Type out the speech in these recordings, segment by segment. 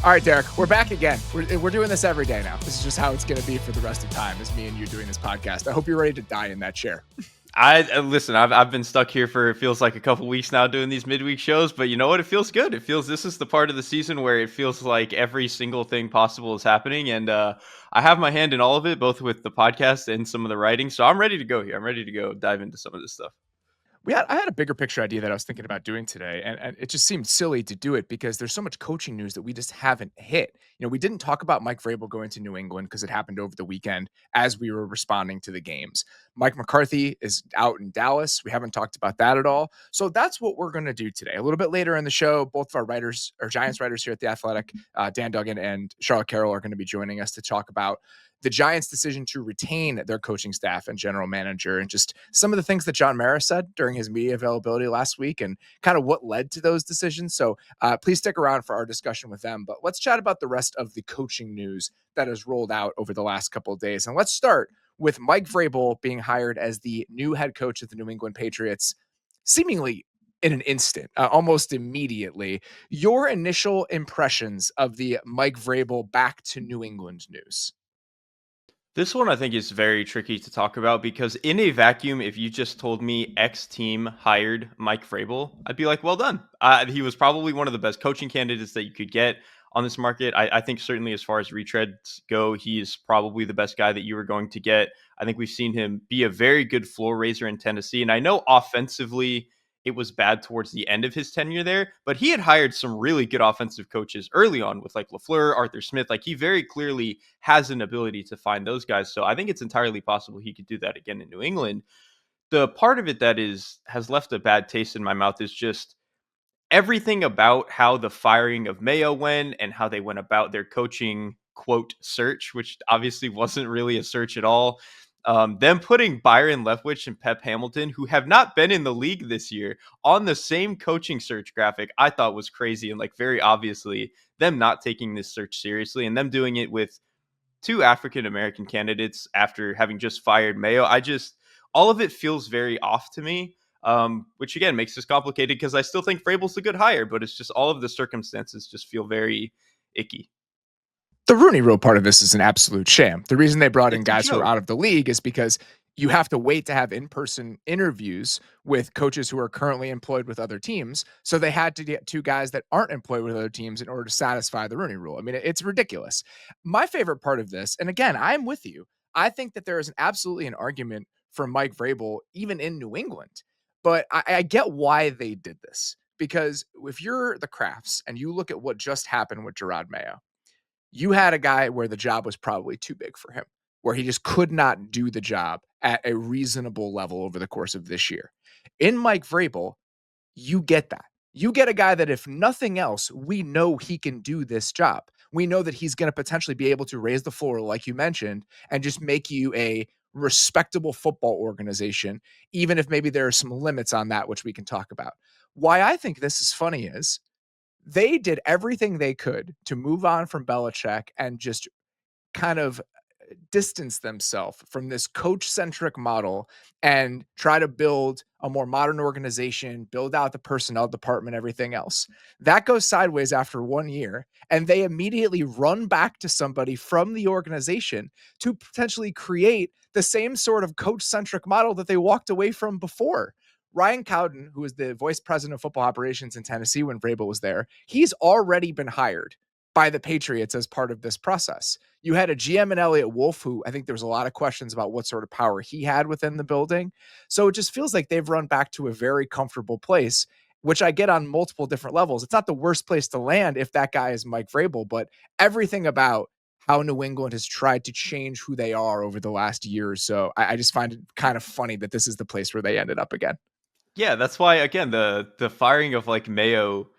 All right, Derrik, we're back again. We're doing this every day now. This is just how it's going to be for the rest of time, is me and you doing this podcast. I hope you're ready to die in that chair. I listen. I've been stuck here for it feels like a couple weeks now doing these midweek shows, but you know what? It feels good. It feels this is the part of the season where it feels like every single thing possible is happening, and I have my hand in all of it, both with the podcast and some of the writing. So I'm ready to go here. I'm ready to go dive into some of this stuff. I had a bigger picture idea that I was thinking about doing today, and it just seemed silly to do it because there's so much coaching news that we just haven't hit. We didn't talk about Mike Vrabel going to New England because it happened over the weekend as we were responding to the games. Mike McCarthy is out in Dallas. We haven't talked about that at all. So that's what we're going to do today. A little bit later in the show, both of our writers, our Giants writers here at The Athletic, Dan Duggan and Charlotte Carroll, are going to be joining us to talk about the Giants' decision to retain their coaching staff and general manager, and just some of the things that John Mara said during his media availability last week and kind of what led to those decisions. So please stick around for our discussion with them. But let's chat about the rest of the coaching news that has rolled out over the last couple of days. And let's start with Mike Vrabel being hired as the new head coach of the New England Patriots, seemingly in an instant, almost immediately. Your initial impressions of the Mike Vrabel back to New England news? This one I think is very tricky to talk about because in a vacuum, if you just told me X team hired Mike Vrabel, I'd be like, well done. He was probably one of the best coaching candidates that you could get on this market. I think certainly as far as retreads go, he is probably the best guy that you were going to get. I think we've seen him be a very good floor raiser in Tennessee. And I know offensively, it was bad towards the end of his tenure there, but he had hired some really good offensive coaches early on with like LaFleur, Arthur Smith. Like he very clearly has an ability to find those guys. So I think it's entirely possible he could do that again in New England. The part of it that has left a bad taste in my mouth is just everything about how the firing of Mayo went and how they went about their coaching quote search, which obviously wasn't really a search at all. Them putting Byron Leftwich and Pep Hamilton, who have not been in the league this year, on the same coaching search graphic, I thought was crazy. And like very obviously them not taking this search seriously and them doing it with two African-American candidates after having just fired Mayo. All of it feels very off to me. Which again makes this complicated because I still think Vrabel's a good hire, but it's just all of the circumstances just feel very icky. The Rooney Rule part of this is an absolute sham. The reason they brought in It's a guys who are joke. out of the league is because you have to wait to have in-person interviews with coaches who are currently employed with other teams. So they had to get two guys that aren't employed with other teams in order to satisfy the Rooney Rule. I mean, it's ridiculous. My favorite part of this, and again, I'm with you. I think that there is absolutely an argument for Mike Vrabel, even in New England. But I get why they did this. Because if you're the Crafts and you look at what just happened with Gerard Mayo, you had a guy where the job was probably too big for him, where he just could not do the job at a reasonable level over the course of this year. In Mike Vrabel, you get that. You get a guy that, if nothing else, we know he can do this job. We know that he's going to potentially be able to raise the floor, like you mentioned, and just make you a respectable football organization, even if maybe there are some limits on that, which we can talk about. Why I think this is funny is they did everything they could to move on from Belichick and just kind of distance themselves from this coach-centric model and try to build a more modern organization, build out the personnel department, everything else. That goes sideways after 1 year, and they immediately run back to somebody from the organization to potentially create the same sort of coach-centric model that they walked away from before. Ryan Cowden, who was the vice president of football operations in Tennessee when Vrabel was there, he's already been hired by the Patriots as part of this process. You had a GM in Elliott Wolf, who I think there was a lot of questions about what sort of power he had within the building. So it just feels like they've run back to a very comfortable place, which I get on multiple different levels. It's not the worst place to land if that guy is Mike Vrabel, but everything about how New England has tried to change who they are over the last year or so, I just find it kind of funny that this is the place where they ended up again. Yeah, that's why again the firing of like Mayo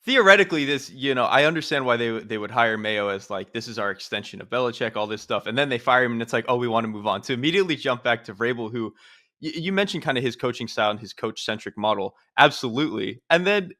theoretically this, I understand why they would hire Mayo as like this is our extension of Belichick, all this stuff, and then they fire him and it's like, oh, we want to move on. To immediately jump back to Vrabel, who you mentioned kind of his coaching style and his coach centric model, absolutely, and then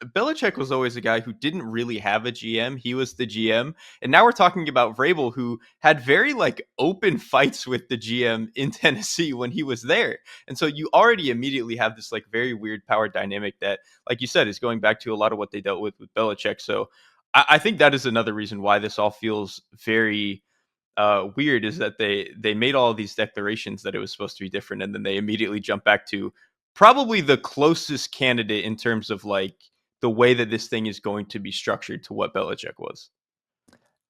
Belichick was always a guy who didn't really have a GM. He was the GM. And now we're talking about Vrabel, who had very like open fights with the GM in Tennessee when he was there. And so you already immediately have this like very weird power dynamic that, like you said, is going back to a lot of what they dealt with Belichick. So I think that is another reason why this all feels very weird, is that they made all these declarations that it was supposed to be different, and then they immediately jump back to probably the closest candidate in terms of like the way that this thing is going to be structured to what Belichick was.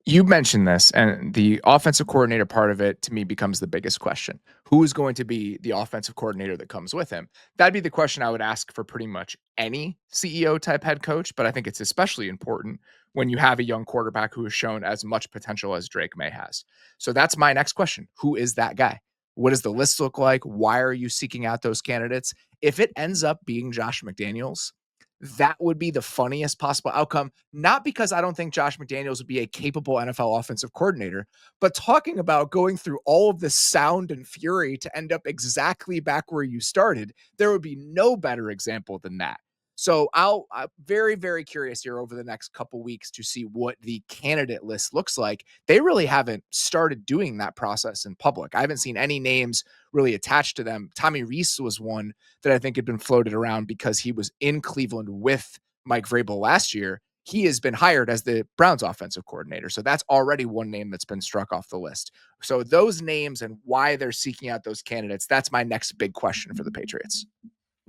You mentioned this, and the offensive coordinator part of it to me becomes the biggest question. Who is going to be the offensive coordinator that comes with him? That'd be the question I would ask for pretty much any CEO type head coach, but I think it's especially important when you have a young quarterback who has shown as much potential as Drake May has. So that's my next question. Who is that guy? What does the list look like? Why are you seeking out those candidates? If it ends up being Josh McDaniels, that would be the funniest possible outcome. Not because I don't think Josh McDaniels would be a capable NFL offensive coordinator, but talking about going through all of this sound and fury to end up exactly back where you started, there would be no better example than that. So I'm very, very curious here over the next couple weeks to see what the candidate list looks like. They really haven't started doing that process in public. I haven't seen any names really attached to them. Tommy Reese was one that I think had been floated around because he was in Cleveland with Mike Vrabel last year. He has been hired as the Browns offensive coordinator. So that's already one name that's been struck off the list. So those names and why they're seeking out those candidates, that's my next big question for the Patriots.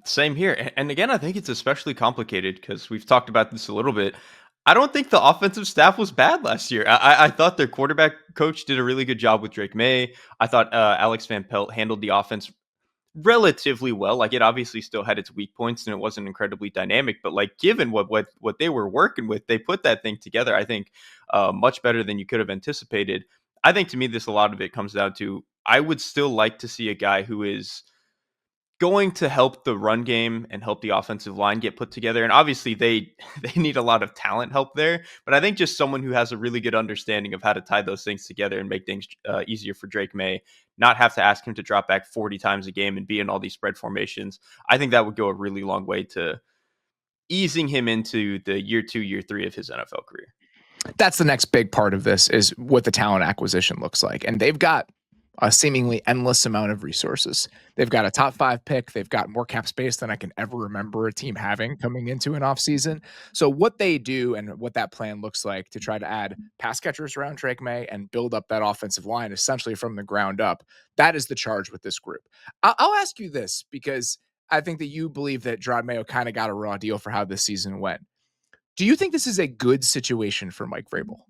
Same here. And again, I think it's especially complicated because we've talked about this a little bit. I don't think the offensive staff was bad last year. I thought their quarterback coach did a really good job with Drake May. I thought Alex Van Pelt handled the offense relatively well. Like, it obviously still had its weak points and it wasn't incredibly dynamic, but like given what they were working with, they put that thing together, I think, much better than you could have anticipated. I think to me, this a lot of it comes down to, I would still like to see a guy who is going to help the run game and help the offensive line get put together. And obviously they they need a lot of talent help there, but I think just someone who has a really good understanding of how to tie those things together and make things easier for Drake May, not have to ask him to drop back 40 times a game and be in all these spread formations. I think that would go a really long way to easing him into the year 2, year 3 of his NFL career. That's the next big part of this is what the talent acquisition looks like. And they've got a seemingly endless amount of resources. They've got a top 5 pick. They've got more cap space than I can ever remember a team having coming into an offseason. So what they do and what that plan looks like to try to add pass catchers around Drake May and build up that offensive line essentially from the ground up, that is the charge with this group. I'll ask you this because I think that you believe that Drake Mayo kind of got a raw deal for how this season went. Do you think this is a good situation for Mike Vrabel?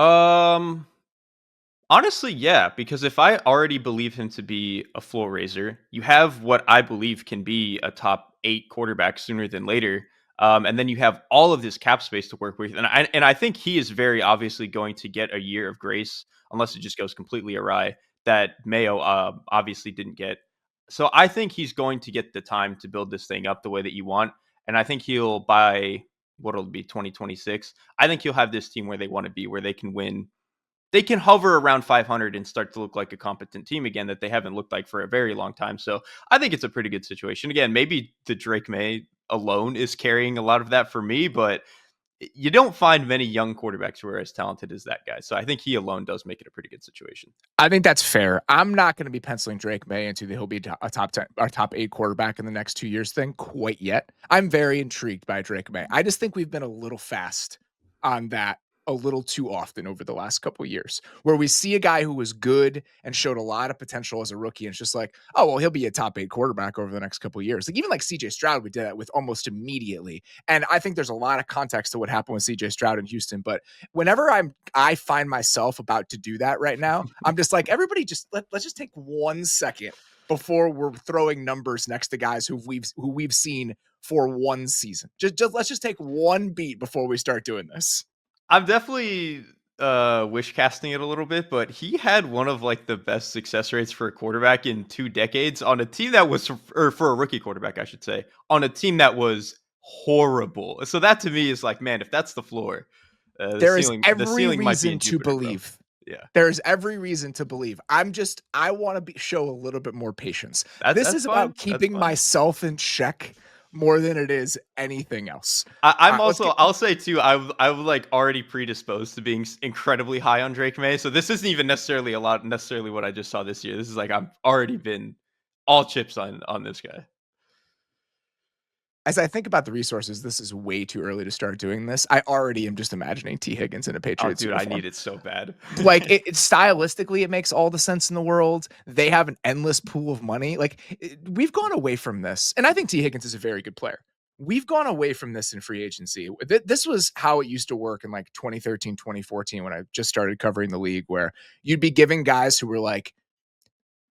Um Honestly, yeah, because if I already believe him to be a floor raiser, you have what I believe can be a top 8 quarterback sooner than later. And then you have all of this cap space to work with. And I think he is very obviously going to get a year of grace, unless it just goes completely awry, that Mayo obviously didn't get. So I think he's going to get the time to build this thing up the way that you want. And I think he'll, by what it'll be, 2026, I think he'll have this team where they want to be, where they can win, they can hover around 500 and start to look like a competent team again that they haven't looked like for a very long time. So I think it's a pretty good situation. Again, maybe the Drake May alone is carrying a lot of that for me, but you don't find many young quarterbacks who are as talented as that guy. So I think he alone does make it a pretty good situation. I think that's fair. I'm not going to be penciling Drake May into the he'll be a top 10 or top 8 quarterback in the next 2 years thing quite yet. I'm very intrigued by Drake May. I just think we've been a little fast on that a little too often over the last couple of years where we see a guy who was good and showed a lot of potential as a rookie and it's just like, oh well, he'll be a top 8 quarterback over the next couple of years. Like even like CJ Stroud, we did that with almost immediately. And I think there's a lot of context to what happened with CJ Stroud in Houston, but whenever I find myself about to do that right now, I'm just like, everybody just let's just take 1 second before we're throwing numbers next to guys who we've seen for 1 season. Just let's just take 1 beat before we start doing this. I'm definitely wish casting it a little bit, but he had one of like the best success rates for a quarterback in 2 decades on a team that was, or for a rookie quarterback, I should say, on a team that was horrible. So that to me is like, man, if that's the floor, There is the every ceiling might be in reason to Jupiter, bro. believe. Yeah, There's every reason to believe. I want to show a little bit more patience. This that's is fine. about That's keeping fine. myself in check more than it is anything else. I'm Let's also, get I'll say too, I was like already predisposed to being incredibly high on Drake May. So this isn't even necessarily necessarily what I just saw this year. This is like, I've already been all chips on this guy. As I think about the resources, this is way too early to start doing this. I already am just imagining T. Higgins in a Oh, Patriots dude, I uniform. need it so bad. Like it stylistically, it makes all the sense in the world. They have an endless pool of money. Like we've gone away from this, and I think T. Higgins is a very good player. We've gone away from this in free agency. This was how it used to work in like 2013, 2014 when I just started covering the league, where you'd be giving guys who were like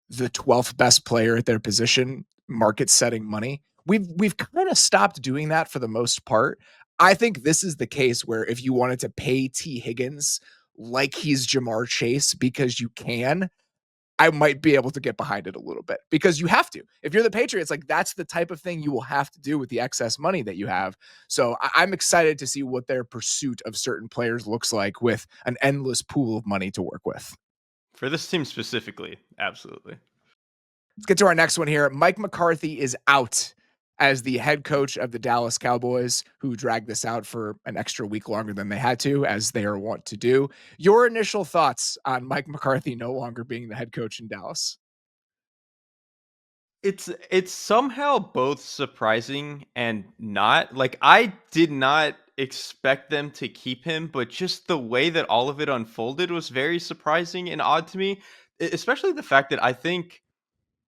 the 12th best player at their position market setting money. We've kind of stopped doing that for the most part. I think this is the case where if you wanted to pay T. Higgins like he's Jamar Chase because you can, I might be able to get behind it a little bit because you have to. If you're the Patriots, like that's the type of thing you will have to do with the excess money that you have. So I'm excited to see what their pursuit of certain players looks like with an endless pool of money to work with. For this team specifically, absolutely. Let's get to our next one here. Mike McCarthy is out as the head coach of the Dallas Cowboys, who dragged this out for an extra week longer than they had to, as they are wont to do. Your initial thoughts on Mike McCarthy no longer being the head coach in Dallas? It's somehow both surprising and not. Like I did not expect them to keep him, but just the way that all of it unfolded was very surprising and odd to me. Especially the fact that I think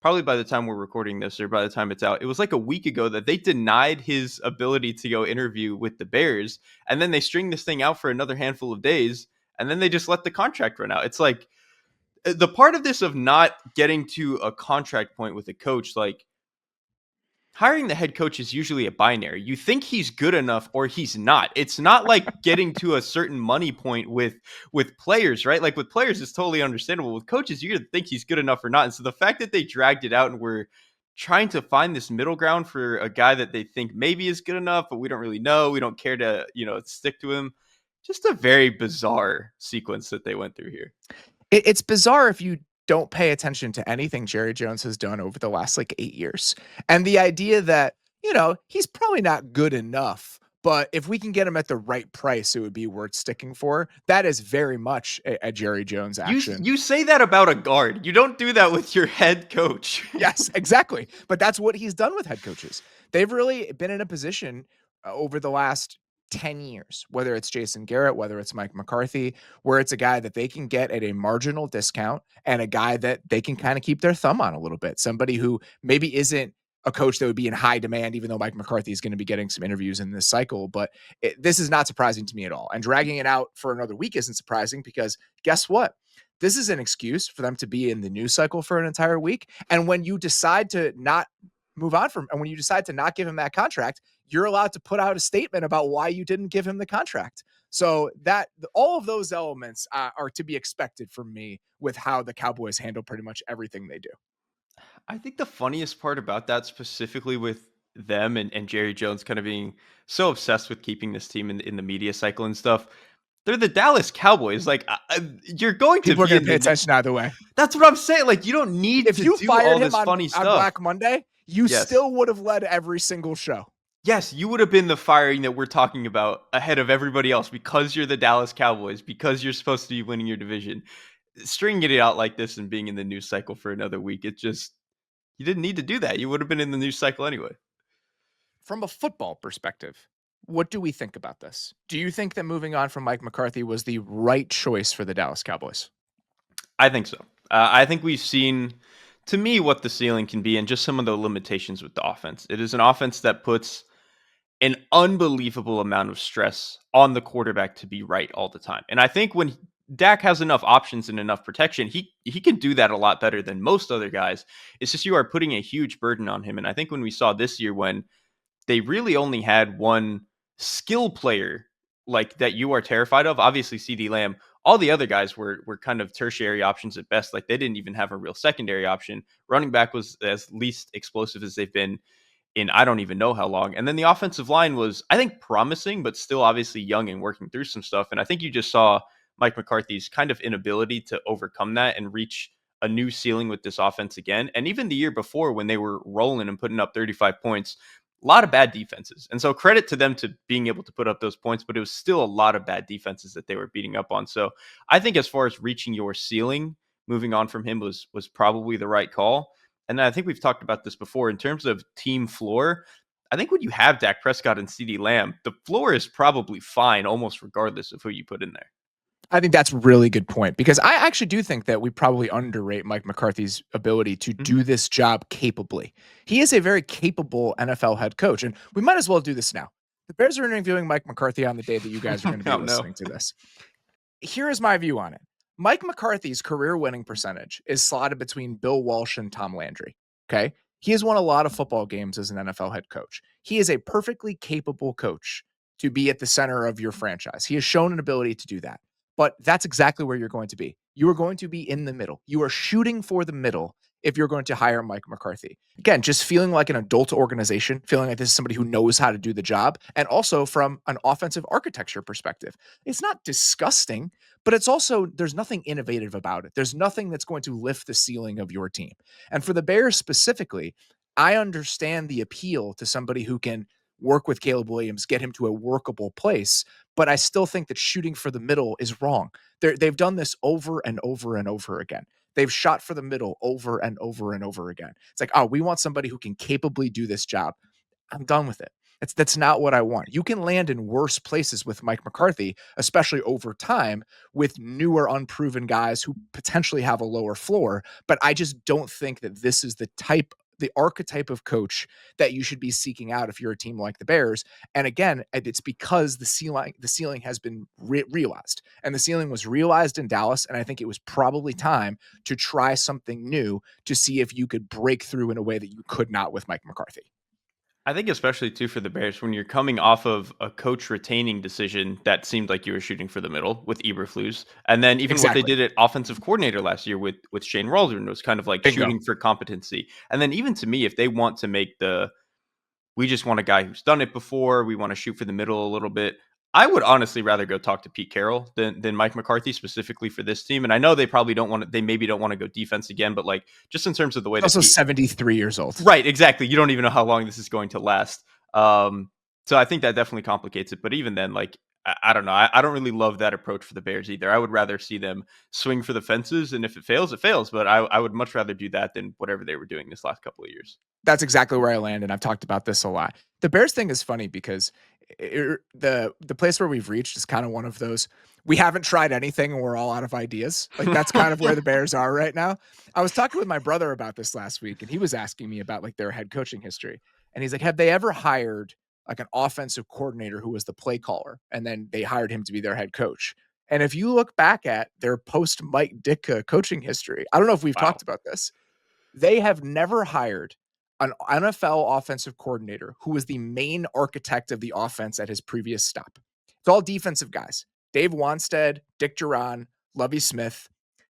probably by the time we're recording this or by the time it's out, it was like a week ago that they denied his ability to go interview with the Bears, and then they string this thing out for another handful of days, and then they just let the contract run out. It's like the part of this of not getting to a contract point with a coach, like hiring the head coach is usually a binary. You think he's good enough or he's not. It's not like getting to a certain money point with players, right? Like with players, it's totally understandable. With coaches, you either think he's good enough or not. And so the fact that they dragged it out and were trying to find this middle ground for a guy that they think maybe is good enough, but we don't really know. We don't care to, stick to him. Just a very bizarre sequence that they went through here. It's bizarre if you don't pay attention to anything Jerry Jones has done over the last like 8 years. And the idea that, he's probably not good enough, but if we can get him at the right price, it would be worth sticking for. That is very much a Jerry Jones You action. you say that about a guard. You don't do that with your head coach. Yes, exactly. But that's what he's done with head coaches. They've really been in a position over the last 10 years, whether it's Jason Garrett, whether it's Mike McCarthy, where it's a guy that they can get at a marginal discount and a guy that they can kind of keep their thumb on a little bit. Somebody who maybe isn't a coach that would be in high demand, even though Mike McCarthy is going to be getting some interviews in this cycle. But this is not surprising to me at all. And dragging it out for another week isn't surprising because guess what? This is an excuse for them to be in the news cycle for an entire week. And when you decide to not move on from, and when you decide to not give him that contract, you're allowed to put out a statement about why you didn't give him the contract. So that all of those elements are to be expected from me with how the Cowboys handle pretty much everything they do. I think the funniest part about that, specifically with them and Jerry Jones kind of being so obsessed with keeping this team in the media cycle and stuff, they're the Dallas Cowboys. Like, you're going to People are be going in to pay the. attention either way. That's what I'm saying. Like, you don't need If to you do fired all him this funny on stuff. Black Monday, you Yes. still would have led every single show. Yes, you would have been the firing that we're talking about ahead of everybody else because you're the Dallas Cowboys, because you're supposed to be winning your division. Stringing it out like this and being in the news cycle for another week, it just, you didn't need to do that. You would have been in the news cycle anyway. From a football perspective, what do we think about this? Do you think that moving on from Mike McCarthy was the right choice for the Dallas Cowboys? I think so. I think we've seen, to me, what the ceiling can be and just some of the limitations with the offense. It is an offense that puts an unbelievable amount of stress on the quarterback to be right all the time. And I think when Dak has enough options and enough protection, he can do that a lot better than most other guys. It's just you are putting a huge burden on him. And I think when we saw this year when they really only had one skill player like that you are terrified of. Obviously, CD Lamb. All the other guys were kind of tertiary options at best. Like they didn't even have a real secondary option. Running back was as least explosive as they've been in I don't even know how long. And then the offensive line was, I think, promising, but still obviously young and working through some stuff. And I think you just saw Mike McCarthy's kind of inability to overcome that and reach a new ceiling with this offense again. And even the year before when they were rolling and putting up 35 points, a lot of bad defenses. And so credit to them to being able to put up those points, but it was still a lot of bad defenses that they were beating up on. So I think as far as reaching your ceiling, moving on from him was probably the right call. And I think we've talked about this before in terms of team floor. I think when you have Dak Prescott and CeeDee Lamb, the floor is probably fine almost regardless of who you put in there. I think that's a really good point because I actually do think that we probably underrate Mike McCarthy's ability to Mhm. do this job capably. He is a very capable NFL head coach, and we might as well do this now. The Bears are interviewing Mike McCarthy on the day that you guys are going to be Oh, no. listening to this. Here is my view on it. Mike McCarthy's career winning percentage is slotted between Bill Walsh and Tom Landry. Okay. He has won a lot of football games as an NFL head coach. He is a perfectly capable coach to be at the center of your franchise. He has shown an ability to do that. But that's exactly where you're going to be. You are going to be in the middle. You are shooting for the middle if you're going to hire Mike McCarthy. Again, just feeling like an adult organization, feeling like this is somebody who knows how to do the job, and also from an offensive architecture perspective. It's not disgusting, but it's also, there's nothing innovative about it. There's nothing that's going to lift the ceiling of your team. And for the Bears specifically, I understand the appeal to somebody who can work with Caleb Williams, get him to a workable place. But I still think that shooting for the middle is wrong. They've done this over and over and over again. They've shot for the middle over and over and over again. It's like, oh, we want somebody who can capably do this job. I'm done with it. That's not what I want. You can land in worse places with Mike McCarthy, especially over time with newer, unproven guys who potentially have a lower floor. But I just don't think that this is the archetype of coach that you should be seeking out if you're a team like the Bears. And again, it's because the ceiling has been realized, and the ceiling was realized in Dallas. And I think it was probably time to try something new to see if you could break through in a way that you could not with Mike McCarthy. I think especially too for the Bears when you're coming off of a coach retaining decision that seemed like you were shooting for the middle with Eberflus, and then even what they Exactly. did at offensive coordinator last year with Shane Waldron was kind of like Bingo. shooting for competency. And then even to me, if they want to make we just want a guy who's done it before. We want to shoot for the middle a little bit. I would honestly rather go talk to Pete Carroll than Mike McCarthy specifically for this team. And I know they probably don't want to, they maybe don't want to go defense again, but like just in terms of the way that Also Pete, 73 years old. right, exactly. You don't even know how long this is going to last. Um, so I think that definitely complicates it. But even then, like, I don't know. I don't really love that approach for the Bears either. I would rather see them swing for the fences. And if it fails, it fails. But I would much rather do that than whatever they were doing this last couple of years. That's exactly where I land, and I've talked about this a lot. The Bears thing is funny because the place where we've reached is kind of one of those, we haven't tried anything and we're all out of ideas. Like that's kind of where the Bears are right now. I was talking with my brother about this last week, and he was asking me about like their head coaching history. And he's like, have they ever hired like an offensive coordinator who was the play caller, and then they hired him to be their head coach? And if you look back at their post Mike Ditka coaching history, I don't know if we've Wow. talked about this. They have never hired an NFL offensive coordinator who was the main architect of the offense at his previous stop. It's all defensive guys. Dave Wanstead, Dick Duran, Lovie Smith.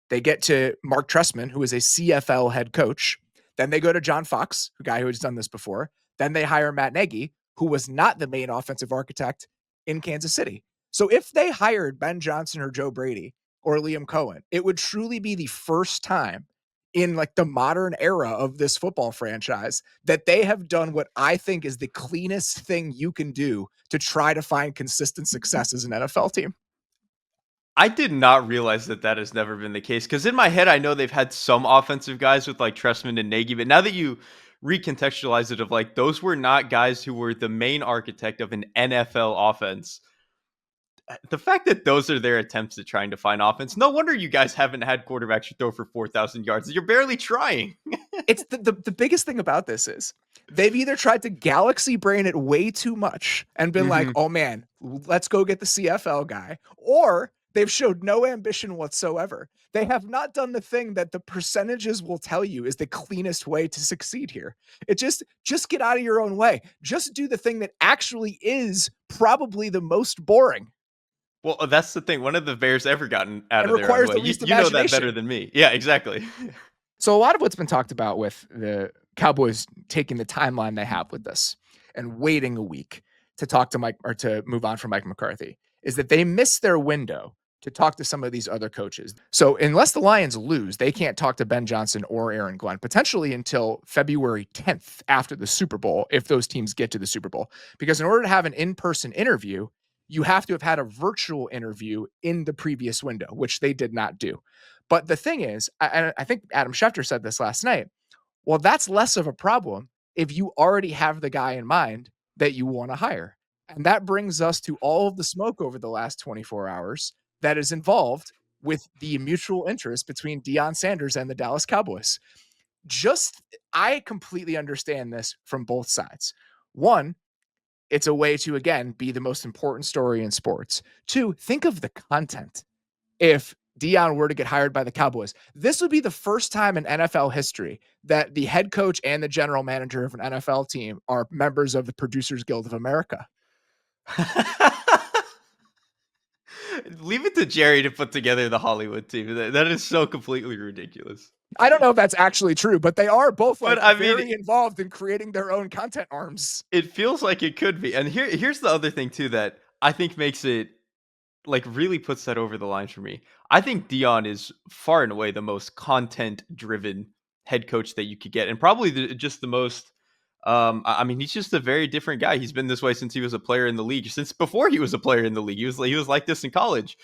They get to Mark Trestman, who is a CFL head coach. Then they go to John Fox, a guy who has done this before. Then they hire Matt Nagy, who was not the main offensive architect in Kansas City. So if they hired Ben Johnson or Joe Brady or Liam Cohen, it would truly be the first time in like the modern era of this football franchise that they have done what I think is the cleanest thing you can do to try to find consistent success as an NFL team. I did not realize that that has never been the case because in my head, I know they've had some offensive guys with like Trestman and Nagy, but now that you recontextualize it, of like those were not guys who were the main architect of an NFL offense. The fact that those are their attempts at trying to find offense, no wonder you guys haven't had quarterbacks who throw for 4,000 yards. You're barely trying. It's the biggest thing about this is they've either tried to galaxy brain it way too much and been like, Mhm. oh man, let's go get the CFL guy, or they've showed no ambition whatsoever. They have not done the thing that the percentages will tell you is the cleanest way to succeed here. It just get out of your own way. Just do the thing that actually is probably the most boring Well, that's the thing. When have the Bears ever gotten out and of their own requires way? the You, least you know that better imagination. than me. Yeah, exactly. So a lot of what's been talked about with the Cowboys taking the timeline they have with this and waiting a week to talk to Mike or to move on from Mike McCarthy is that they missed their window to talk to some of these other coaches. So unless the Lions lose, they can't talk to Ben Johnson or Aaron Glenn potentially until February 10th after the Super Bowl, if those teams get to the Super Bowl. Because in order to have an in-person interview, you have to have had a virtual interview in the previous window, which they did not do. But the thing is, I think Adam Schefter said this last night. Well, that's less of a problem if you already have the guy in mind that you want to hire. And that brings us to all of the smoke over the last 24 hours that is involved with the mutual interest between Deion Sanders and the Dallas Cowboys. Just, I completely understand this from both sides. One, it's a way to, again, be the most important story in sports. Two, think of the content. If Deion were to get hired by the Cowboys, this would be the first time in NFL history that the head coach and the general manager of an NFL team are members of the Producers Guild of America. Leave it to Jerry to put together the Hollywood team. That is so completely ridiculous. I don't know if that's actually true, but they are both like But I mean, very involved in creating their own content arms. it feels like it could be. And here's the other thing too that I think makes it like really puts that over the line for me. I think Dion is far and away the most content driven head coach that you could get, and probably just the most. I mean, he's just a very different guy. He's been this way since he was a player in the league. Since before he was a player in the league, he was like this in college.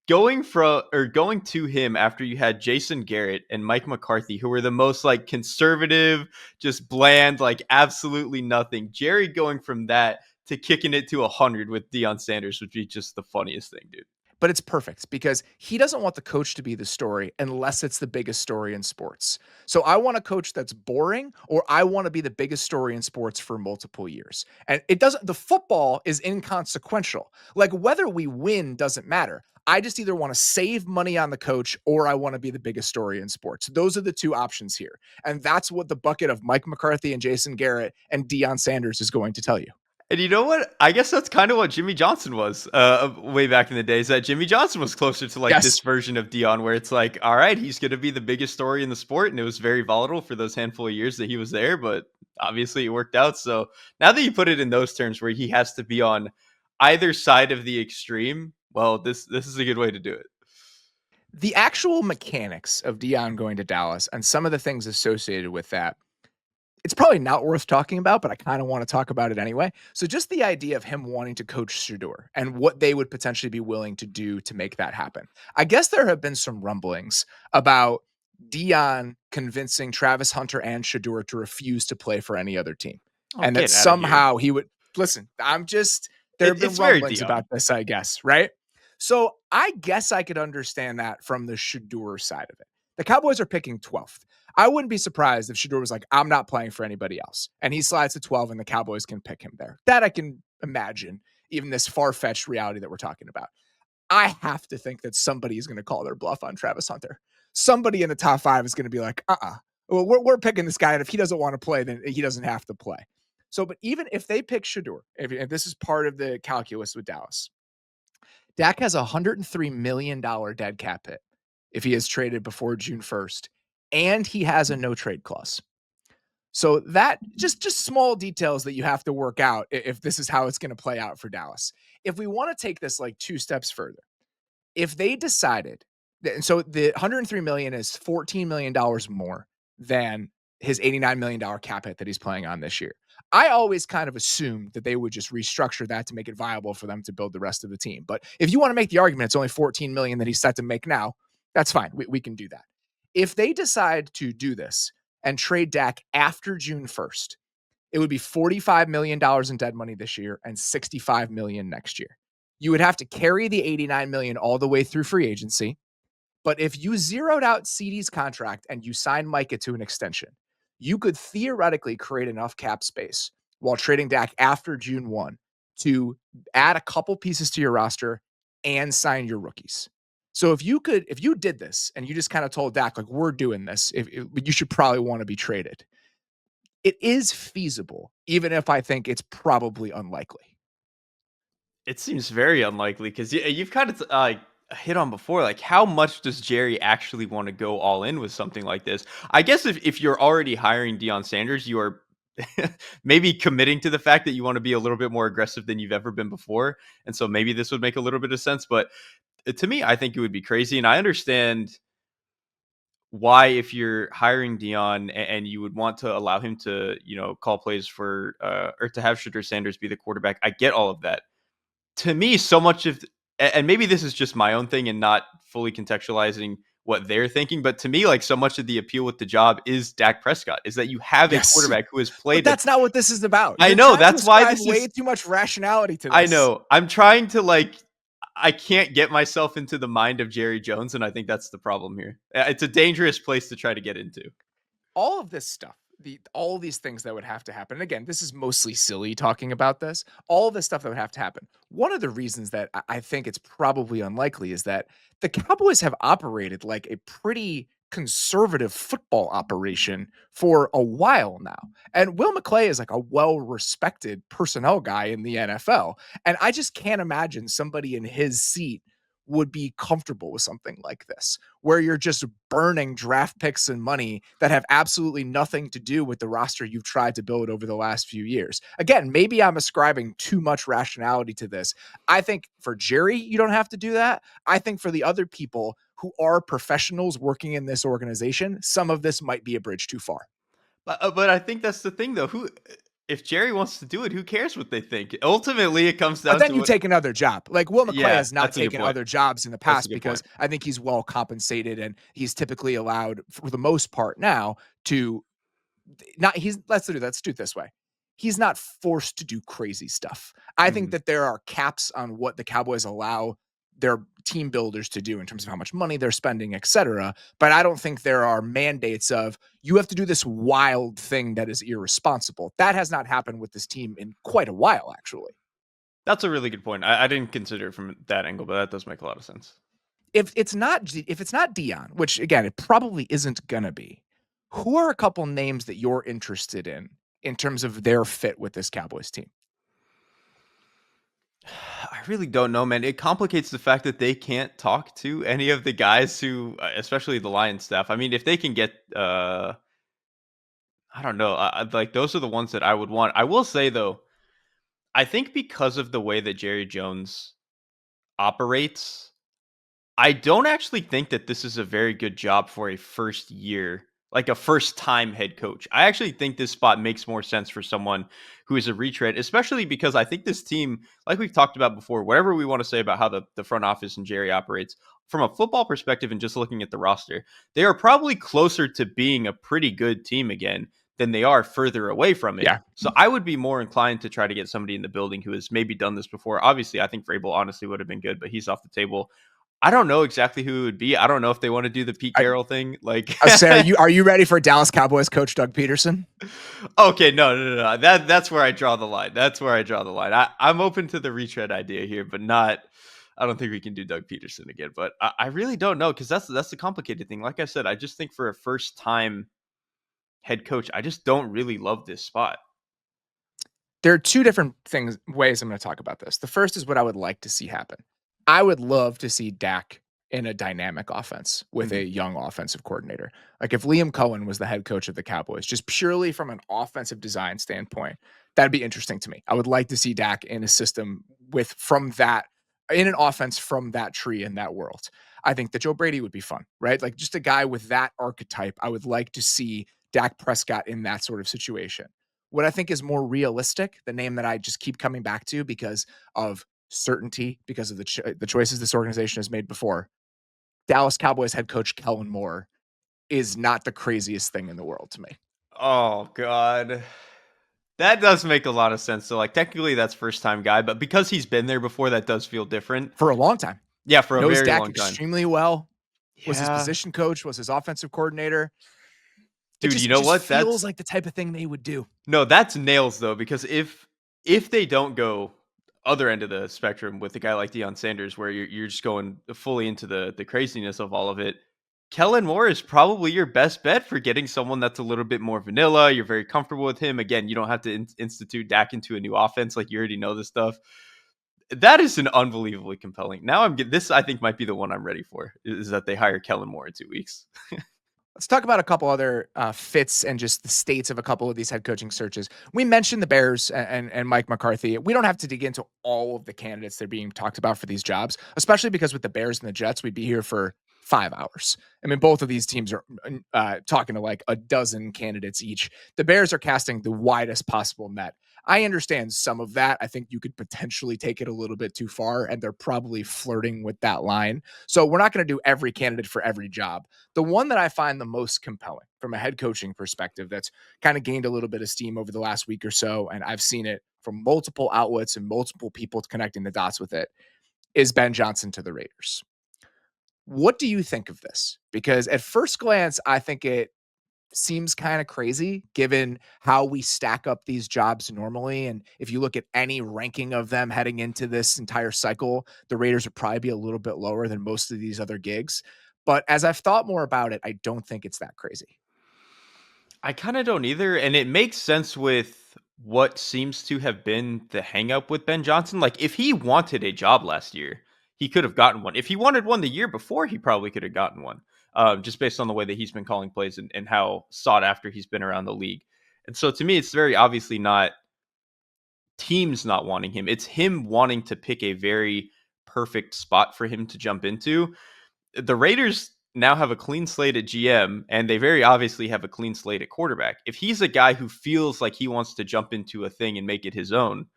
Going to him after you had Jason Garrett and Mike McCarthy, who were the most like conservative, just bland, like absolutely nothing. Jerry going from that to kicking it to 100 with Deion Sanders would be just the funniest thing, dude. But it's perfect because he doesn't want the coach to be the story unless it's the biggest story in sports. So I want a coach that's boring, or I want to be the biggest story in sports for multiple years. And it doesn't, the football is inconsequential. Like whether we win doesn't matter. I just either want to save money on the coach or I want to be the biggest story in sports. Those are the two options here. And that's what the bucket of Mike McCarthy and Jason Garrett and Deion Sanders is going to tell you. And you know what? I guess that's kind of what Jimmy Johnson was way back in the days. That Jimmy Johnson was closer to like this Yes. version of Dion, where it's like, all right, he's going to be the biggest story in the sport, and it was very volatile for those handful of years that he was there. But obviously, it worked out. So now that you put it in those terms, where he has to be on either side of the extreme, well, this is a good way to do it. The actual mechanics of Deion going to Dallas and some of the things associated with that, it's probably not worth talking about, but I kind of want to talk about it anyway. So just the idea of him wanting to coach Shador and what they would potentially be willing to do to make that happen. I guess there have been some rumblings about Deion convincing Travis Hunter and Shador to refuse to play for any other team. Oh, And that get out of here! somehow he would listen. There have been It's very rumblings Dion. about this, I guess, right? So I guess I could understand that from the Shador side of it. The Cowboys are picking 12th. I wouldn't be surprised if Shador was like, I'm not playing for anybody else. And he slides to 12 and the Cowboys can pick him there. That I can imagine, even this far-fetched reality that we're talking about. I have to think that somebody is going to call their bluff on Travis Hunter. Somebody in the top 5 is going to be like, well, we're picking this guy. And if he doesn't want to play, then he doesn't have to play. So, but even if they pick Shador, if this is part of the calculus with Dallas, Dak has a $103 million dead cap hit if he is traded before June 1st, and he has a no trade clause. So that just small details that you have to work out if this is how it's going to play out for Dallas. If we want to take this like 2 steps further, if they decided that, so the $103 million is $14 million more than his $89 million cap hit that he's playing on this year. I always kind of assumed that they would just restructure that to make it viable for them to build the rest of the team. But if you want to make the argument, it's only $14 million that he's set to make now, that's fine. We can do that. If they decide to do this and trade Dak after June 1st, it would be $45 million in dead money this year and $65 million next year. You would have to carry the $89 million all the way through free agency. But if you zeroed out CD's contract and you signed Micah to an extension, you could theoretically create enough cap space while trading Dak after June 1 to add a couple pieces to your roster and sign your rookies. So if you did this and you just kind of told Dak, like, we're doing this, you should probably want to be traded. It is feasible, even if I think it's probably unlikely. It seems very unlikely because you've kind of hit on before, like how much does Jerry actually want to go all in with something like this? I guess if you're already hiring Deion Sanders, you are maybe committing to the fact that you want to be a little bit more aggressive than you've ever been before. And so maybe this would make a little bit of sense. But to me, I think it would be crazy. And I understand why, if you're hiring Dion and you would want to allow him to, call plays for or to have Shedeur Sanders be the quarterback. I get all of that. To me, so much of, and maybe this is just my own thing and not fully contextualizing what they're thinking. But to me, like, so much of the appeal with the job is Dak Prescott, is that you have a Yes. quarterback who has But played at that's not what this is about. I You're know, trying to that's why ascribe this way is too much rationality to I this. know. I'm trying to, like, I can't get myself into the mind of Jerry Jones, and I think that's the problem here. It's a dangerous place to try to get into. All of this stuff, all these things that would have to happen. And again, this is mostly silly talking about this. All of this stuff that would have to happen. One of the reasons that I think it's probably unlikely is that the Cowboys have operated like a pretty conservative football operation for a while now. And Will McClay is like a well-respected personnel guy in the NFL. And I just can't imagine somebody in his seat would be comfortable with something like this, where you're just burning draft picks and money that have absolutely nothing to do with the roster you've tried to build over the last few years. Again, maybe I'm ascribing too much rationality to this. I think for Jerry, you don't have to do that. I think for the other people who are professionals working in this organization, some of this might be a bridge too far. But I think that's the thing, though. Who, if Jerry wants to do it, who cares what they think? Ultimately, it comes But down then to you what. take another job. Like Will McClay Yeah, has not that's a good taken point. other jobs in the That's a past good point. because I think he's well compensated and he's typically allowed for the most part now to not he's let's do it this way. He's not forced to do crazy stuff. I think Mhm. that there are caps on what the Cowboys allow their team builders to do in terms of how much money they're spending, etc. But I don't think there are mandates of you have to do this wild thing that is irresponsible. That has not happened with this team in quite a while, actually. That's a really good point. I didn't consider it from that angle, but that does make a lot of sense. If it's not Deion, which again it probably isn't gonna be, who are a couple names that you're interested in terms of their fit with this Cowboys team? I really don't know, man. It complicates the fact that they can't talk to any of the guys who, especially the Lions staff. I mean, if they can get, I don't know, like those are the ones that I would want. I will say though, I think because of the way that Jerry Jones operates, I don't actually think that this is a very good job for a first year, like a first time head coach. I actually think this spot makes more sense for someone who is a retread, especially because I think this team, like we've talked about before, whatever we want to say about how the front office and Jerry operates, from a football perspective and just looking at the roster, they are probably closer to being a pretty good team again than they are further away from it. Yeah. So I would be more inclined to try to get somebody in the building who has maybe done this before. Obviously, I think Vrabel honestly would have been good, but he's off the table. I don't know exactly who it would be. I don't know if they want to do the Pete I Carroll thing. Like, I say, are you ready for Dallas Cowboys coach Doug Peterson? okay, no. That's where I draw the line. That's where I draw the line. I'm open to the retread idea here, but not. I don't think we can do Doug Peterson again. But I really don't know because that's the complicated thing. Like I said, I just think for a first time head coach, I just don't really love this spot. There are two different ways I'm going to talk about this. The first is what I would like to see happen. I would love to see Dak in a dynamic offense with Mhm. a young offensive coordinator. Like if Liam Cohen was the head coach of the Cowboys, just purely from an offensive design standpoint, that'd be interesting to me. I would like to see Dak in a system with from that in an offense from that tree in that world. I think that Joe Brady would be fun, right? Like just a guy with that archetype. I would like to see Dak Prescott in that sort of situation. What I think is more realistic, the name that I just keep coming back to because of certainty, because of the choices this organization has made before, Dallas Cowboys head coach Kellen Moore is not the craziest thing in the world to me Oh God. That does make a lot of sense. So, like, technically, that's first time guy, but because he's been there before, that does feel different. for a long time. Yeah, for a Knows very Dak long time. extremely well, was his Yeah, position coach, was his offensive coordinator. It dude. You just it know just what? feels That's like the type of thing they would do. no, that's nails though. Because if they don't go other end of the spectrum with a guy like Deion Sanders, where you're just going fully into the craziness of all of it, Kellen Moore is probably your best bet for getting someone that's a little bit more vanilla. You're very comfortable with him. Again, you don't have to institute Dak into a new offense. Like you already know this stuff. That is an unbelievably compelling. Now I'm this. I think might be the one I'm ready for. Is that they hire Kellen Moore in 2 weeks? Let's talk about a couple other fits and just the states of a couple of these head coaching searches. We mentioned the Bears and Mike McCarthy. We don't have to dig into all of the candidates that are being talked about for these jobs, especially because with the Bears and the Jets, we'd be here for 5 hours. I mean, both of these teams are talking to like a dozen candidates each. The Bears are casting the widest possible net. I understand some of that. I think you could potentially take it a little bit too far, and they're probably flirting with that line. So we're not going to do every candidate for every job. The one that I find the most compelling from a head coaching perspective that's kind of gained a little bit of steam over the last week or so, and I've seen it from multiple outlets and multiple people connecting the dots with it, is Ben Johnson to the Raiders. What do you think of this? Because at first glance, I think it seems kind of crazy given how we stack up these jobs normally. And if you look at any ranking of them heading into this entire cycle, the Raiders would probably be a little bit lower than most of these other gigs. But as I've thought more about it, I don't think it's that crazy. I kind of don't either, and it makes sense with what seems to have been the hang up with Ben Johnson. Like if he wanted a job last year, he could have gotten one. If he wanted one the year before, he probably could have gotten one. Just based on the way that he's been calling plays and how sought after he's been around the league. And so to me, it's very obviously not teams not wanting him. It's him wanting to pick a very perfect spot for him to jump into. The Raiders now have a clean slate at GM, and they very obviously have a clean slate at quarterback. If he's a guy who feels like he wants to jump into a thing and make it his own,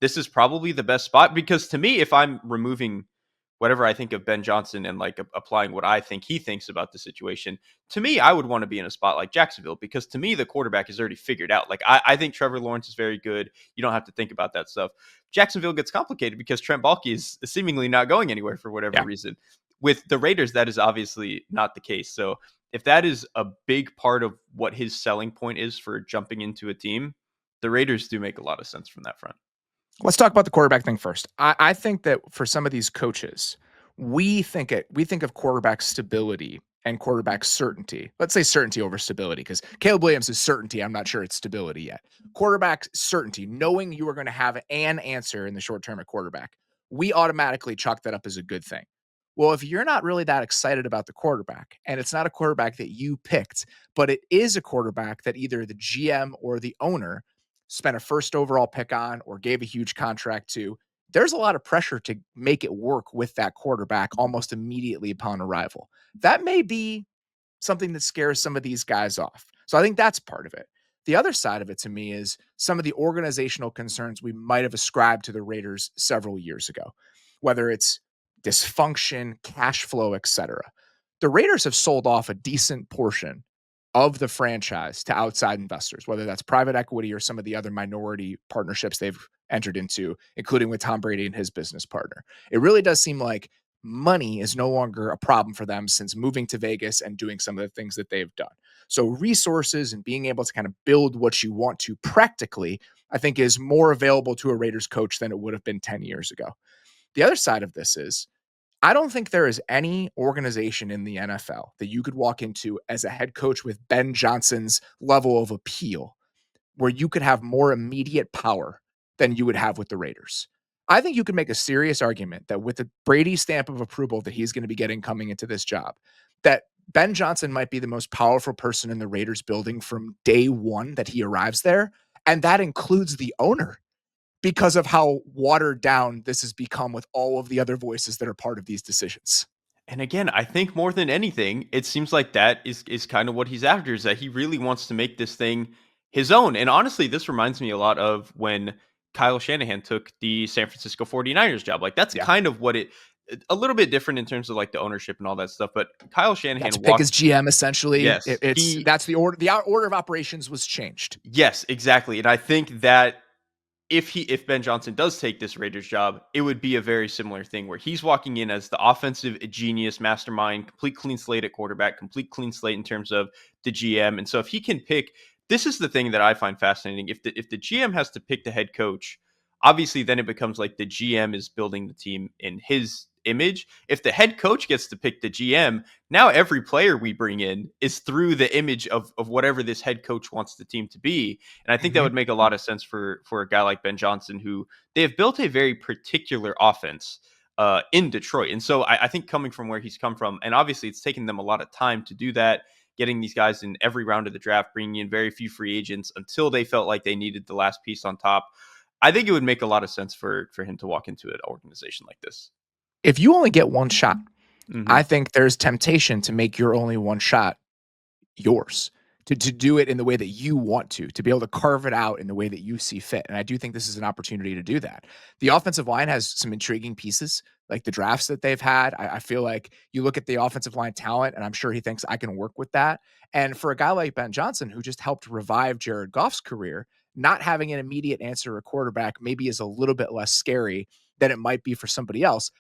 this is probably the best spot. Because to me, if I'm removing whatever I think of Ben Johnson and like applying what I think he thinks about the situation, to me, I would want to be in a spot like Jacksonville, because to me, the quarterback is already figured out. Like I think Trevor Lawrence is very good. You don't have to think about that stuff. Jacksonville gets complicated because Trent Baalke is seemingly not going anywhere for whatever Yeah. reason. With the Raiders, that is obviously not the case. So if that is a big part of what his selling point is for jumping into a team, the Raiders do make a lot of sense from that front. Let's talk about the quarterback thing first. I think that for some of these coaches, we think of quarterback stability and quarterback certainty. Let's say certainty over stability, because Caleb Williams is certainty. I'm not sure it's stability yet. Quarterback certainty, knowing you are going to have an answer in the short term at quarterback, we automatically chalk that up as a good thing. Well, if you're not really that excited about the quarterback, and it's not a quarterback that you picked, but it is a quarterback that either the GM or the owner spent a first overall pick on or gave a huge contract to, there's a lot of pressure to make it work with that quarterback almost immediately upon arrival. That may be something that scares some of these guys off. So I think that's part of it. The other side of it to me is some of the organizational concerns we might have ascribed to the Raiders several years ago, whether it's dysfunction, cash flow, etc. The Raiders have sold off a decent portion of the franchise to outside investors, whether that's private equity or some of the other minority partnerships they've entered into, including with Tom Brady and his business partner. It really does seem like money is no longer a problem for them since moving to Vegas and doing some of the things that they've done. So resources and being able to kind of build what you want to practically, I think is more available to a Raiders coach than it would have been 10 years ago. The other side of this is I don't think there is any organization in the NFL that you could walk into as a head coach with Ben Johnson's level of appeal where you could have more immediate power than you would have with the Raiders. I think you could make a serious argument that with the Brady stamp of approval that he's going to be getting coming into this job, that Ben Johnson might be the most powerful person in the Raiders building from day one that he arrives there. And that includes the owner because of how watered down this has become with all of the other voices that are part of these decisions. And again, I think more than anything, it seems like that is kind of what he's after, is that he really wants to make this thing his own. And honestly, this reminds me a lot of when Kyle Shanahan took the San Francisco 49ers job. Like that's Yeah. kind of what a little bit different in terms of like the ownership and all that stuff. But Kyle Got to Shanahan pick walked. his GM essentially. Yes, That's the order. The order of operations was changed. yes, exactly. And I think that if Ben Johnson does take this Raiders job, it would be a very similar thing where he's walking in as the offensive genius mastermind, complete clean slate at quarterback, complete clean slate in terms of the GM. And so if he can pick, this is the thing that I find fascinating. If the GM has to pick the head coach, obviously then it becomes like the GM is building the team in his image. If the head coach gets to pick the GM, now every player we bring in is through the image of whatever this head coach wants the team to be. And I think that would make a lot of sense for a guy like Ben Johnson, who they have built a very particular offense in Detroit. And so I think coming from where he's come from, and obviously it's taken them a lot of time to do that, getting these guys in every round of the draft, bringing in very few free agents until they felt like they needed the last piece on top. I think it would make a lot of sense for him to walk into an organization like this. If you only get one shot, Hmm. I think there's temptation to make your only one shot yours, to do it in the way that you want to be able to carve it out in the way that you see fit. And I do think this is an opportunity to do that. The offensive line has some intriguing pieces, like the drafts that they've had. I feel like you look at the offensive line talent, and I'm sure he thinks I can work with that. And for a guy like Ben Johnson, who just helped revive Jared Goff's career, not having an immediate answer at quarterback maybe is a little bit less scary than it might be for somebody else,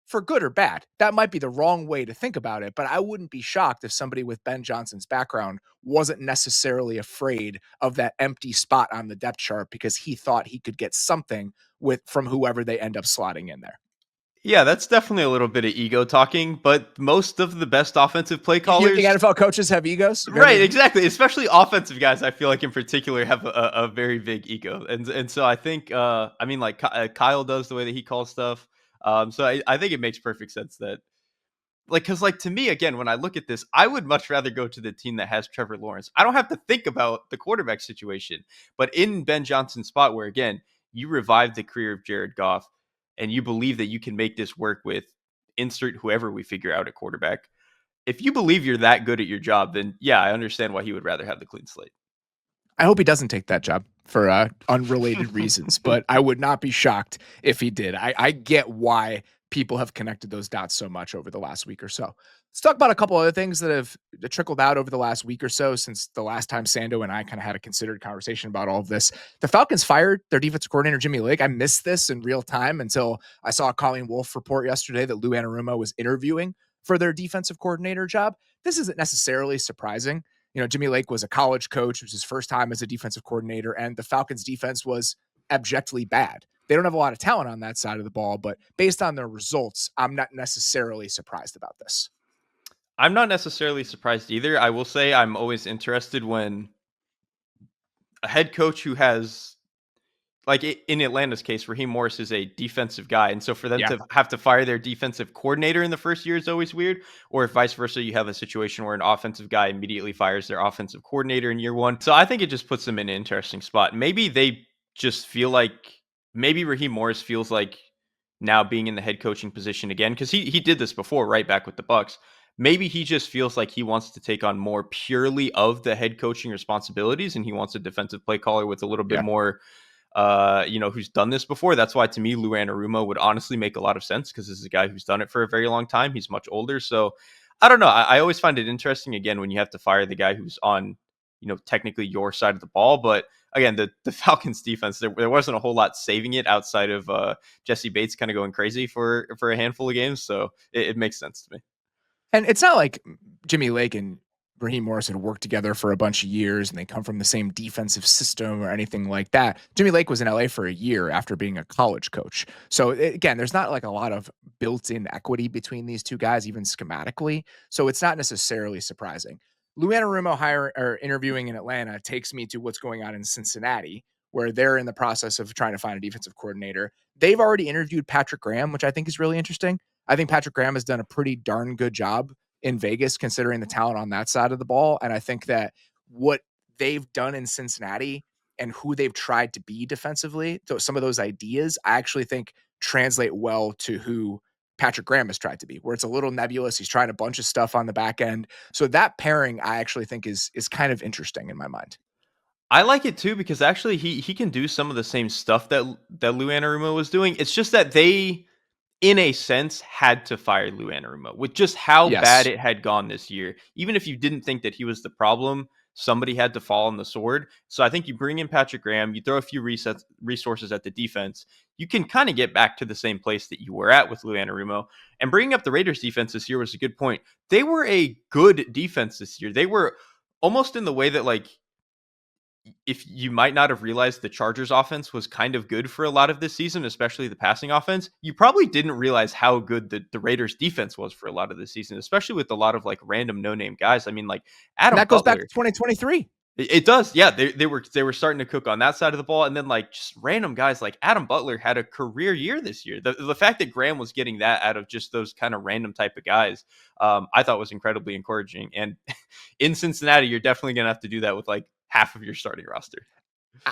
for good or bad. That might be the wrong way to think about it, but I wouldn't be shocked if somebody with Ben Johnson's background wasn't necessarily afraid of that empty spot on the depth chart because he thought he could get something with from whoever they end up slotting in there. Yeah, that's definitely a little bit of ego talking, but most of the best offensive play You think callers. NFL coaches have egos? Right, exactly. Especially offensive guys, I feel like in particular have a very big ego, and so I think, I mean, like Kyle does the way that he calls stuff. So I think it makes perfect sense that, like, because like to me, again, when I look at this, I would much rather go to the team that has Trevor Lawrence. I don't have to think about the quarterback situation, but in Ben Johnson's spot, where again you revived the career of Jared Goff, and you believe that you can make this work with insert whoever we figure out at quarterback. If you believe you're that good at your job, then yeah, I understand why he would rather have the clean slate. I hope he doesn't take that job for unrelated reasons, but I would not be shocked if he did. I get why people have connected those dots so much over the last week or so. Let's talk about a couple other things that have trickled out over the last week or so since the last time Sando and I kind of had a considered conversation about all of this. The Falcons fired their defensive coordinator, Jimmy Lake. I missed this in real time until I saw a Colleen Wolfe report yesterday that Lou Anarumo was interviewing for their defensive coordinator job. This isn't necessarily surprising. Jimmy Lake was a college coach. It was his first time as a defensive coordinator, and the Falcons defense was abjectly bad. They don't have a lot of talent on that side of the ball, but based on their results, I'm not necessarily surprised about this. I'm not necessarily surprised either. I will say I'm always interested when a head coach who has, like in Atlanta's case, Raheem Morris is a defensive guy, and so for them Yeah. to have to fire their defensive coordinator in the first year is always weird. Or if vice versa, you have a situation where an offensive guy immediately fires their offensive coordinator in year one. So I think it just puts them in an interesting spot. Maybe they just feel like, maybe Raheem Morris feels like now being in the head coaching position again, because he did this before, right back with the Bucks. Maybe he just feels like he wants to take on more purely of the head coaching responsibilities, and he wants a defensive play caller with a little bit Yeah. more, who's done this before. That's why to me, Lou Anarumo would honestly make a lot of sense, because this is a guy who's done it for a very long time. He's much older. So I don't know. I always find it interesting, again, when you have to fire the guy who's on, technically your side of the ball. But again, the Falcons defense, there wasn't a whole lot saving it outside of Jesse Bates kind of going crazy for a handful of games. So it makes sense to me. And it's not like Jimmy Lake and Raheem Morris had worked together for a bunch of years and they come from the same defensive system or anything like that. Jimmy Lake was in LA for a year after being a college coach. So again, there's not like a lot of built-in equity between these two guys, even schematically. So it's not necessarily surprising. Lou Anarumo interviewing in Atlanta takes me to what's going on in Cincinnati, where they're in the process of trying to find a defensive coordinator. They've already interviewed Patrick Graham, which I think is really interesting. I think Patrick Graham has done a pretty darn good job in Vegas, considering the talent on that side of the ball. And I think that what they've done in Cincinnati and who they've tried to be defensively, so some of those ideas, I actually think translate well to who Patrick Graham has tried to be, where it's a little nebulous. He's trying a bunch of stuff on the back end. So that pairing, I actually think is kind of interesting in my mind. I like it too, because actually he can do some of the same stuff that Lou Anarumo was doing. It's just that they, in a sense, had to fire Lou Anarumo with just how bad Yes. it had gone this year. Even if you didn't think that he was the problem, somebody had to fall on the sword. So I think you bring in Patrick Graham, you throw a few resources at the defense, you can kind of get back to the same place that you were at with Lou Anarumo. And bringing up the Raiders defense this year was a good point. They were a good defense this year. They were almost in the way that, like, if you might not have realized the Chargers offense was kind of good for a lot of this season, especially the passing offense, you probably didn't realize how good the Raiders defense was for a lot of this season, especially with a lot of like random no-name guys. I mean, like And Adam that goes back to Butler. 2023. It does. Yeah, they were starting to cook on that side of the ball. And then like just random guys like Adam Butler had a career year this year. The fact that Graham was getting that out of just those kind of random type of guys, I thought was incredibly encouraging. And in Cincinnati, you're definitely gonna have to do that with like half of your starting roster.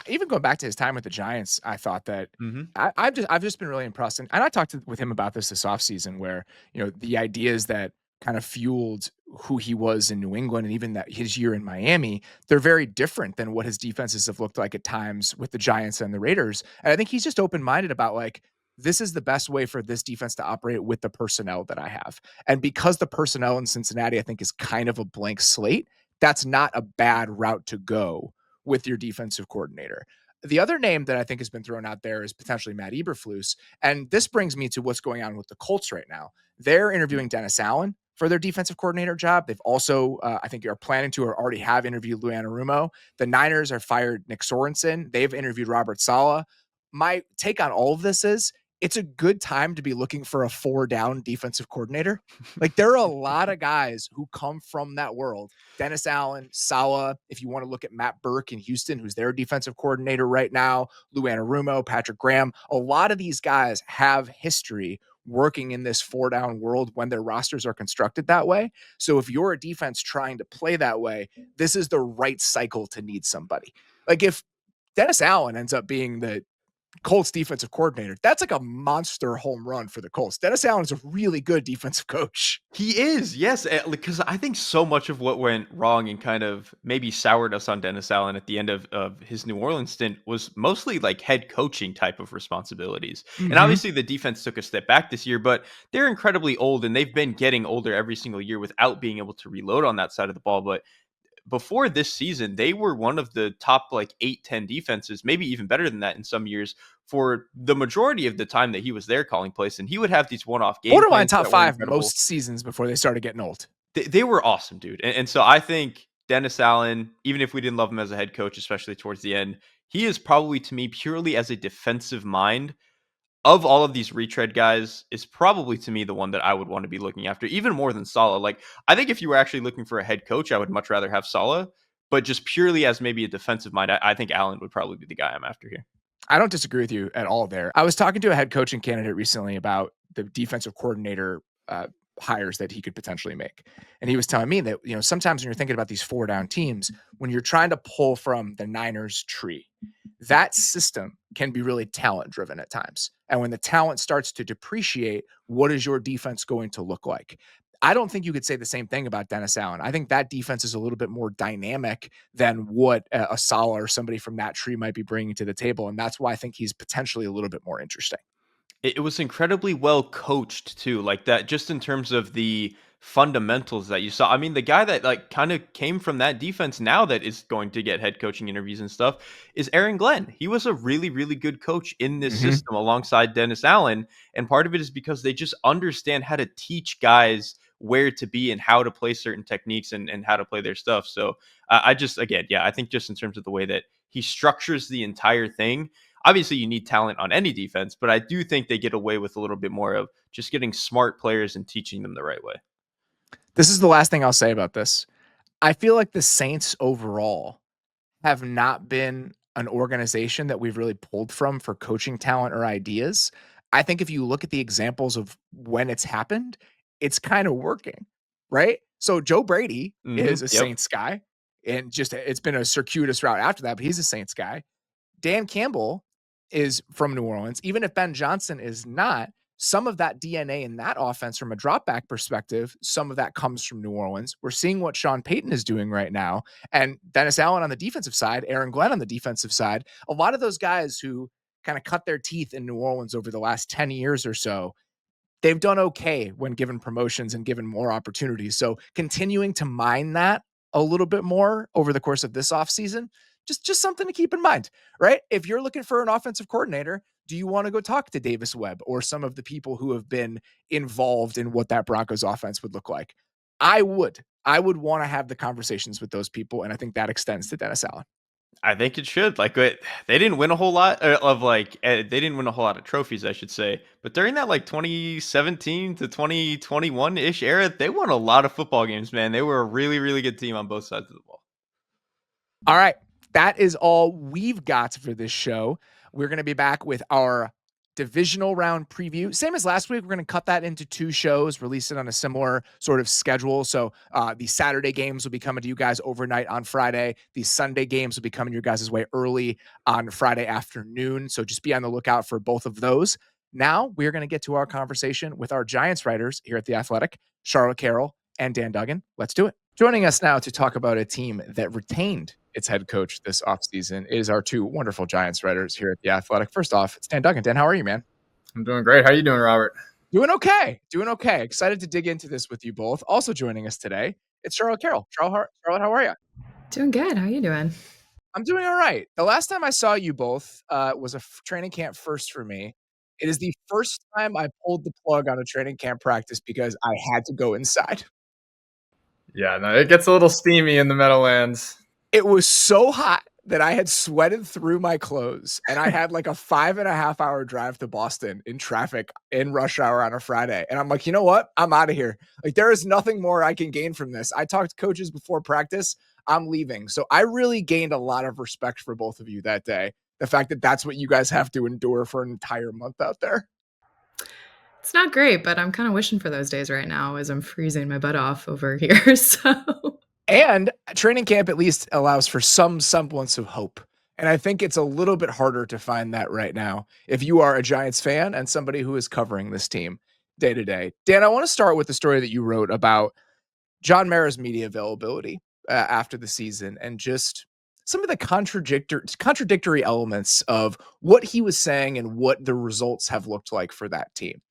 Even going back to his time with the Giants, I thought that Mhm. I've just been really impressed, and I talked with him about this offseason where, the ideas that kind of fueled who he was in New England and even that his year in Miami, they're very different than what his defenses have looked like at times with the Giants and the Raiders. And I think he's just open-minded about, like, this is the best way for this defense to operate with the personnel that I have. And because the personnel in Cincinnati, I think, is kind of a blank slate, that's not a bad route to go with your defensive coordinator. The other name that I think has been thrown out there is potentially Matt Eberflus. And this brings me to what's going on with the Colts right now. They're interviewing Dennis Allen for their defensive coordinator job. They've also, I think, are planning to or already have interviewed Lou Anarumo. The Niners are fired Nick Sorensen. They've interviewed Robert Saleh. My take on all of this is it's a good time to be looking for a 4-down defensive coordinator. Like, there are a lot of guys who come from that world. Dennis Allen, Saleh, if you want to look at Matt Burke in Houston, who's their defensive coordinator right now, Lou Anarumo, Patrick Graham, a lot of these guys have history working in this 4-down world when their rosters are constructed that way. So if you're a defense trying to play that way, this is the right cycle to need somebody. Like, if Dennis Allen ends up being the Colts defensive coordinator, that's like a monster home run for the Colts. Dennis Allen is a really good defensive coach. He is, yes, because I think so much of what went wrong and kind of maybe soured us on Dennis Allen at the end of his New Orleans stint was mostly like head coaching type of responsibilities. And Mhm. obviously the defense took a step back this year, but they're incredibly old and they've been getting older every single year without being able to reload on that side of the ball. But before this season, they were one of the top like 8, 10 defenses, maybe even better than that in some years for the majority of the time that he was there calling plays. And he would have these one-off game Borderline plans top that were 5 incredible. most seasons before they started getting old. They were awesome, dude. And so I think Dennis Allen, even if we didn't love him as a head coach, especially towards the end, he is probably to me purely as a defensive mind of all of these retread guys is probably to me the one that I would want to be looking after, even more than Salah. Like, I think if you were actually looking for a head coach, I would much rather have Salah. But just purely as maybe a defensive mind, I think Allen would probably be the guy I'm after here. I don't disagree with you at all there. I was talking to a head coaching candidate recently about the defensive coordinator hires that he could potentially make. And he was telling me that, sometimes when you're thinking about these 4-down teams, when you're trying to pull from the Niners tree, that system can be really talent driven at times. And when the talent starts to depreciate, what is your defense going to look like? I don't think you could say the same thing about Dennis Allen. I think that defense is a little bit more dynamic than what a Salah or somebody from that tree might be bringing to the table, and that's why I think he's potentially a little bit more interesting. It was incredibly well coached too, like that just in terms of the fundamentals that you saw. I mean, the guy that like kind of came from that defense now that is going to get head coaching interviews and stuff is Aaron Glenn. He was a really, really good coach in this Mhm. system alongside Dennis Allen. And part of it is because they just understand how to teach guys where to be and how to play certain techniques and how to play their stuff. So I just, again, yeah, I think just in terms of the way that he structures the entire thing, obviously you need talent on any defense, but I do think they get away with a little bit more of just getting smart players and teaching them the right way. This is the last thing I'll say about this. I feel like the Saints overall have not been an organization that we've really pulled from for coaching talent or ideas. I think if you look at the examples of when it's happened, it's kind of working, right? So Joe Brady is a Yep. Saints guy, and just it's been a circuitous route after that, but he's a Saints guy. Dan Campbell is from New Orleans. Even if Ben Johnson is not, some of that DNA in that offense from a drop back perspective, some of that comes from New Orleans. We're seeing what Sean Payton is doing right now. And Dennis Allen on the defensive side, Aaron Glenn on the defensive side, a lot of those guys who kind of cut their teeth in New Orleans over the last 10 years or so, they've done okay when given promotions and given more opportunities. So continuing to mine that a little bit more over the course of this offseason, just something to keep in mind, right? If you're looking for an offensive coordinator, do you want to go talk to Davis Webb or some of the people who have been involved in what that Broncos offense would look like? I would. I would want to have the conversations with those people, and I think that extends to Dennis Allen. I think it should. Like they didn't win a whole lot of like they didn't win a whole lot of trophies, I should say. But during that like 2017 to 2021 ish era, they won a lot of football games. Man, they were a really, really good team on both sides of the ball. All right. That is all we've got for this show. We're going to be back with our divisional round preview. Same as last week, we're going to cut that into 2 shows, release it on a similar sort of schedule. So the Saturday games will be coming to you guys overnight on Friday. The Sunday games will be coming your guys' way early on Friday afternoon. So just be on the lookout for both of those. Now we're going to get to our conversation with our Giants writers here at The Athletic, Charlotte Carroll and Dan Duggan. Let's do it. Joining us now to talk about a team that retained its head coach this offseason is our 2 wonderful Giants writers here at The Athletic. First off, it's Dan Duggan. Dan, how are you, man? I'm doing great. How are you doing, Robert? Doing okay. Excited to dig into this with you both. Also joining us today, it's Charlotte Carroll. Charlotte, how are you? Doing good. How are you doing? I'm doing all right. The last time I saw you both was a training camp first for me. It is the first time I pulled the plug on a training camp practice because I had to go inside. Yeah, no, it gets a little steamy in the Meadowlands. It was so hot that I had sweated through my clothes, and I had like a 5.5-hour drive to Boston in traffic in rush hour on a Friday. And I'm like, you know what? I'm out of here. Like, there is nothing more I can gain from this. I talked to coaches before practice. I'm leaving. So I really gained a lot of respect for both of you that day. The fact that that's what you guys have to endure for an entire month out there. It's not great, but I'm kind of wishing for those days right now as I'm freezing my butt off over here. And training camp at least allows for some semblance of hope. And I think it's a little bit harder to find that right now if you are a Giants fan and somebody who is covering this team day to day. Dan, I want to start with the story that you wrote about John Mara's media availability after the season and just some of the contradictory elements of what he was saying and what the results have looked like for that team.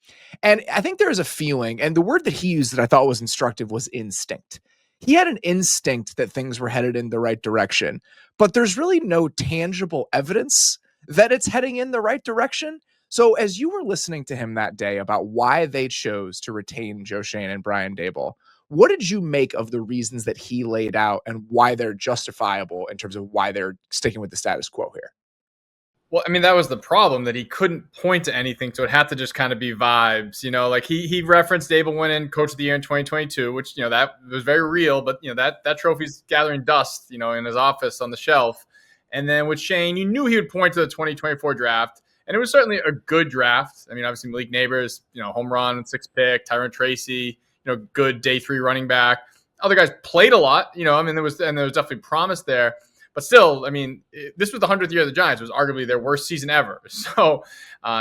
And I think there is a feeling, and the word that he used that I thought was instructive was instinct. He had an instinct that things were headed in the right direction, but there's really no tangible evidence that it's heading in the right direction. So as you were listening to him that day about why they chose to retain Joe Schoen and Brian Daboll, what did you make of the reasons that he laid out and why they're justifiable in terms of why they're sticking with the status quo here? Well, I mean, that was the problem, that he couldn't point to anything, so it had to just kind of be vibes. You know, like he referenced Daboll winning Coach of the Year in 2022, which, you know, that was very real, but, you know, that trophy's gathering dust, you know, in his office on the shelf. And then with Shane, you knew he would point to the 2024 draft, and it was certainly a good draft. I mean, obviously Malik Neighbors, you know, home run, 6th pick, Tyron Tracy, you know, good day 3 running back. Other guys played a lot, you know, I mean, there was definitely promise there. But still, I mean, this was the 100th year of the Giants. It was arguably their worst season ever. So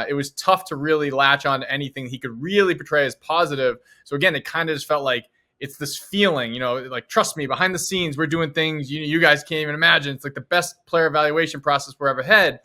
it was tough to really latch on to anything he could really portray as positive. So again, it kind of just felt like it's this feeling, you know, like, trust me, behind the scenes, we're doing things you guys can't even imagine. It's like the best player evaluation process we're ever had.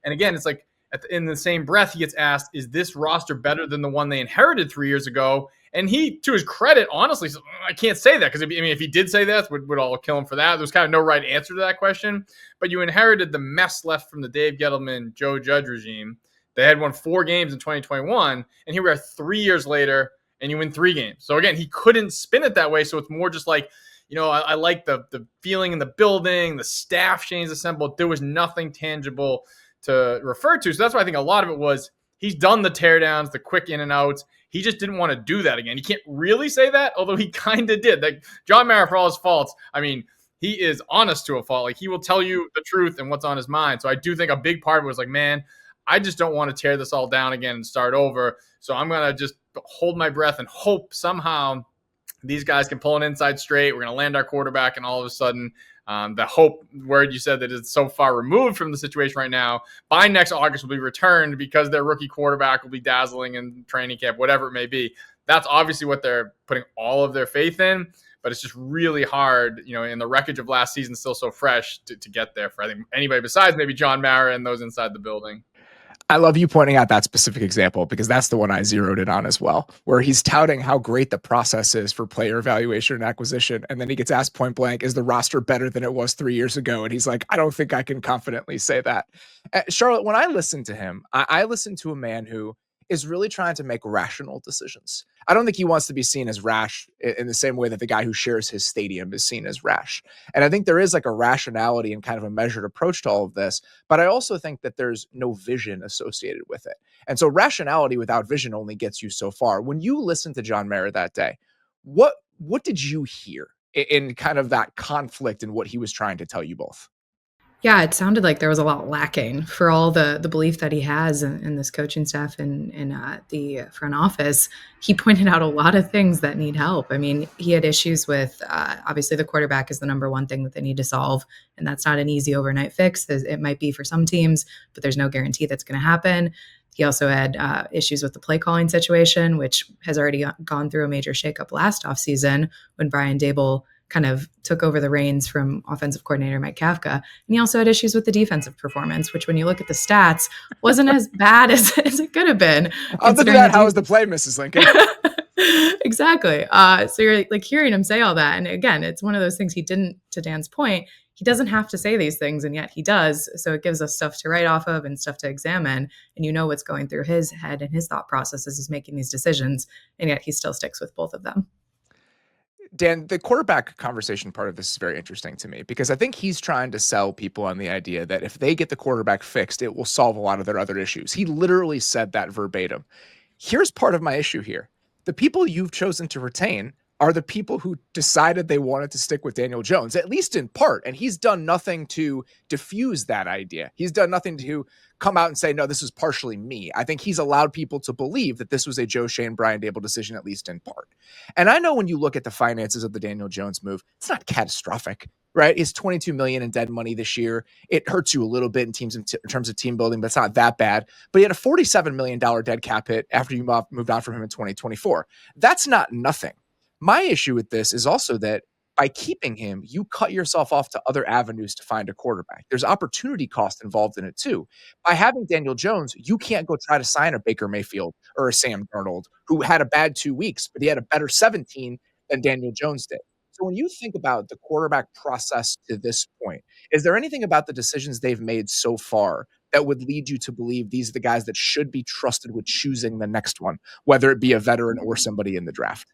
And again, it's like in the same breath, he gets asked, is this roster better than the one they inherited 3 years ago? And he, to his credit, honestly, I can't say that because, I mean, if he did say that, would all kill him for that. There was kind of no right answer to that question. But you inherited the mess left from the Dave Gettleman, Joe Judge regime. They had won 4 games in 2021, and here we are 3 years later, and you win 3 games. So again, he couldn't spin it that way. So it's more just like, you know, I like the feeling in the building, the staff Shane's assembled. There was nothing tangible to refer to. So that's why I think a lot of it was he's done the teardowns, the quick in and outs. He just didn't want to do that again. He can't really say that, although he kind of did. Like John Mara, for all his faults, I mean, he is honest to a fault. Like, he will tell you the truth and what's on his mind. So I do think a big part of it was like, man, I just don't want to tear this all down again and start over. So I'm going to just hold my breath and hope somehow these guys can pull an inside straight. We're going to land our quarterback, and all of a sudden, the hope word you said that is so far removed from the situation right now, by next August will be returned because their rookie quarterback will be dazzling in training camp, whatever it may be. That's obviously what they're putting all of their faith in, but it's just really hard, you know, in the wreckage of last season, still so fresh to get there for, I think, anybody besides maybe John Mara and those inside the building. I love you pointing out that specific example because that's the one I zeroed in on as well, where he's touting how great the process is for player evaluation and acquisition. And then he gets asked point blank, is the roster better than it was 3 years ago? And he's like, I don't think I can confidently say that. Charlotte, when I listen to him, I listen to a man who is really trying to make rational decisions. I don't think he wants to be seen as rash in the same way that the guy who shares his stadium is seen as rash. And I think there is like a rationality and kind of a measured approach to all of this, but I also think that there's no vision associated with it. And so rationality without vision only gets you so far. When you listened to John Mara that day, what did you hear in kind of that conflict and what he was trying to tell you both? Yeah, it sounded like there was a lot lacking for all the belief that he has in this coaching staff and in the front office. He pointed out a lot of things that need help. I mean, he had issues with obviously the quarterback is the number one thing that they need to solve, and that's not an easy overnight fix. It might be for some teams, but there's no guarantee that's going to happen. He also had issues with the play calling situation, which has already gone through a major shakeup last offseason when Brian Dable kind of took over the reins from offensive coordinator Mike Kafka. And he also had issues with the defensive performance, which when you look at the stats, wasn't as bad as it could have been. Other than that, how was the play, Mrs. Lincoln? Exactly. So you're like hearing him say all that. And again, it's one of those things he didn't, to Dan's point, he doesn't have to say these things, and yet he does. So it gives us stuff to write off of and stuff to examine. And you know what's going through his head and his thought process as he's making these decisions. And yet he still sticks with both of them. Dan, the quarterback conversation part of this is very interesting to me because I think he's trying to sell people on the idea that if they get the quarterback fixed, it will solve a lot of their other issues. He literally said that verbatim. Here's part of my issue here. The people you've chosen to retain are the people who decided they wanted to stick with Daniel Jones, at least in part. And he's done nothing to diffuse that idea. He's done nothing to come out and say, no, this is partially me. I think he's allowed people to believe that this was a Joe Schoen, Brian Dable decision, at least in part. And I know when you look at the finances of the Daniel Jones move, it's not catastrophic, right? It's $22 million in dead money this year. It hurts you a little bit in terms of team building, but it's not that bad. But he had a $47 million dead cap hit after you moved on from him in 2024. That's not nothing. My issue with this is also that by keeping him, you cut yourself off to other avenues to find a quarterback. There's opportunity cost involved in it too. By having Daniel Jones, you can't go try to sign a Baker Mayfield or a Sam Darnold who had a bad 2 weeks, but he had a better 17 than Daniel Jones did. So when you think about the quarterback process to this point, is there anything about the decisions they've made so far that would lead you to believe these are the guys that should be trusted with choosing the next one, whether it be a veteran or somebody in the draft?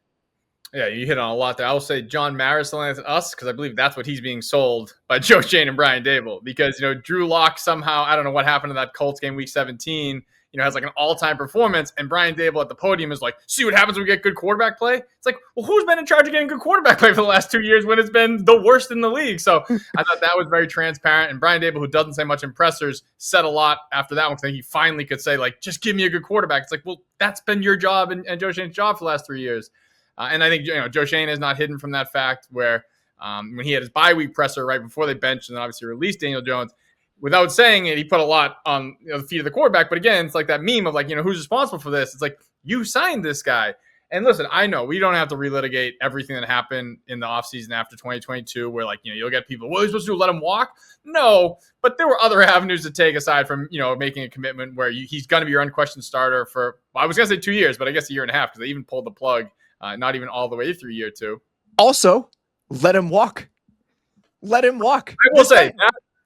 Yeah, you hit on a lot there. I will say John Mara's selling it to us because I believe that's what he's being sold by Joe Schoen and Brian Dable. Because, Drew Lock somehow, I don't know what happened to that Colts game week 17, has like an all-time performance. And Brian Dable at the podium is like, see what happens when we get good quarterback play? It's like, well, who's been in charge of getting good quarterback play for the last 2 years when it's been the worst in the league? So I thought that was very transparent. And Brian Dable, who doesn't say much in pressers, said a lot after that one. I think he finally could say, like, just give me a good quarterback. It's like, well, that's been your job and Joe Schoen's job for the last 3 years. And I think Joe Schoen is not hidden from that fact where when he had his bye week presser right before they benched and then obviously released Daniel Jones, without saying it, he put a lot on the feet of the quarterback. But again, it's like that meme of like, who's responsible for this? It's like, you signed this guy. And listen, I know we don't have to relitigate everything that happened in the offseason after 2022 where like, you'll get people, what are you supposed to do, let him walk? No, but there were other avenues to take aside from, making a commitment where he's going to be your unquestioned starter for, I was going to say 2 years, but I guess a year and a half because they even pulled the plug. Not even all the way through year two. Also, let him walk. Let him walk. I will say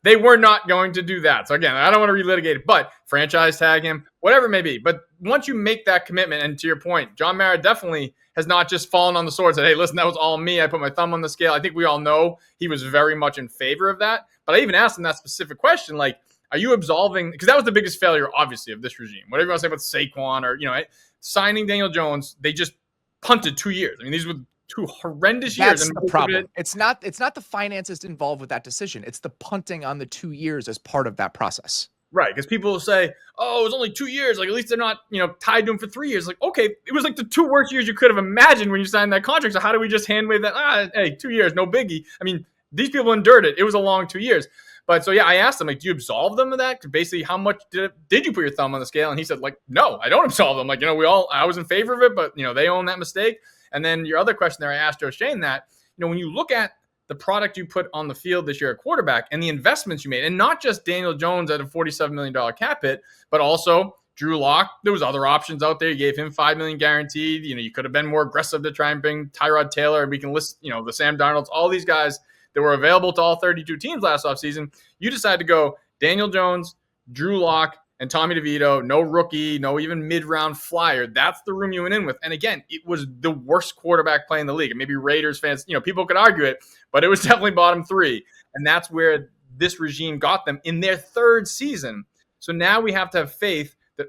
they were not going to do that. So again, I don't want to relitigate it, but franchise tag him, whatever it may be. But once you make that commitment, and to your point, John Mara definitely has not just fallen on the sword and said, hey, listen, that was all me. I put my thumb on the scale. I think we all know he was very much in favor of that. But I even asked him that specific question, like, are you absolving? Because that was the biggest failure, obviously, of this regime. Whatever you want to say about Saquon or, signing Daniel Jones, they just punted 2 years. I mean, these were 2 horrendous years. That's the problem. It's not the finances involved with that decision. It's the punting on the 2 years as part of that process. Right, because people will say, oh, it was only 2 years. Like, at least they're not, tied to him for 3 years. Like, okay, it was like the 2 worst years you could have imagined when you signed that contract. So how do we just hand wave that? Hey, 2 years, no biggie. I mean, these people endured it. It was a long 2 years. But so, yeah, I asked him, like, do you absolve them of that? Basically, how much did you put your thumb on the scale? And he said, like, no, I don't absolve them. Like, I was in favor of it, but, they own that mistake. And then your other question there, I asked Joe Schoen that, when you look at the product you put on the field this year at quarterback and the investments you made, and not just Daniel Jones at a $47 million cap hit, but also Drew Lock, there was other options out there. You gave him $5 million guaranteed. You could have been more aggressive to try and bring Tyrod Taylor, and we can list, the Sam Darnolds, all these guys that were available to all 32 teams last offseason. You decided to go Daniel Jones, Drew Lock, and Tommy DeVito, no rookie, no even mid-round flyer. That's the room you went in with. And again, it was the worst quarterback play in the league. And maybe Raiders fans, people could argue it, but it was definitely bottom 3. And that's where this regime got them in their 3rd season. So now we have to have faith that,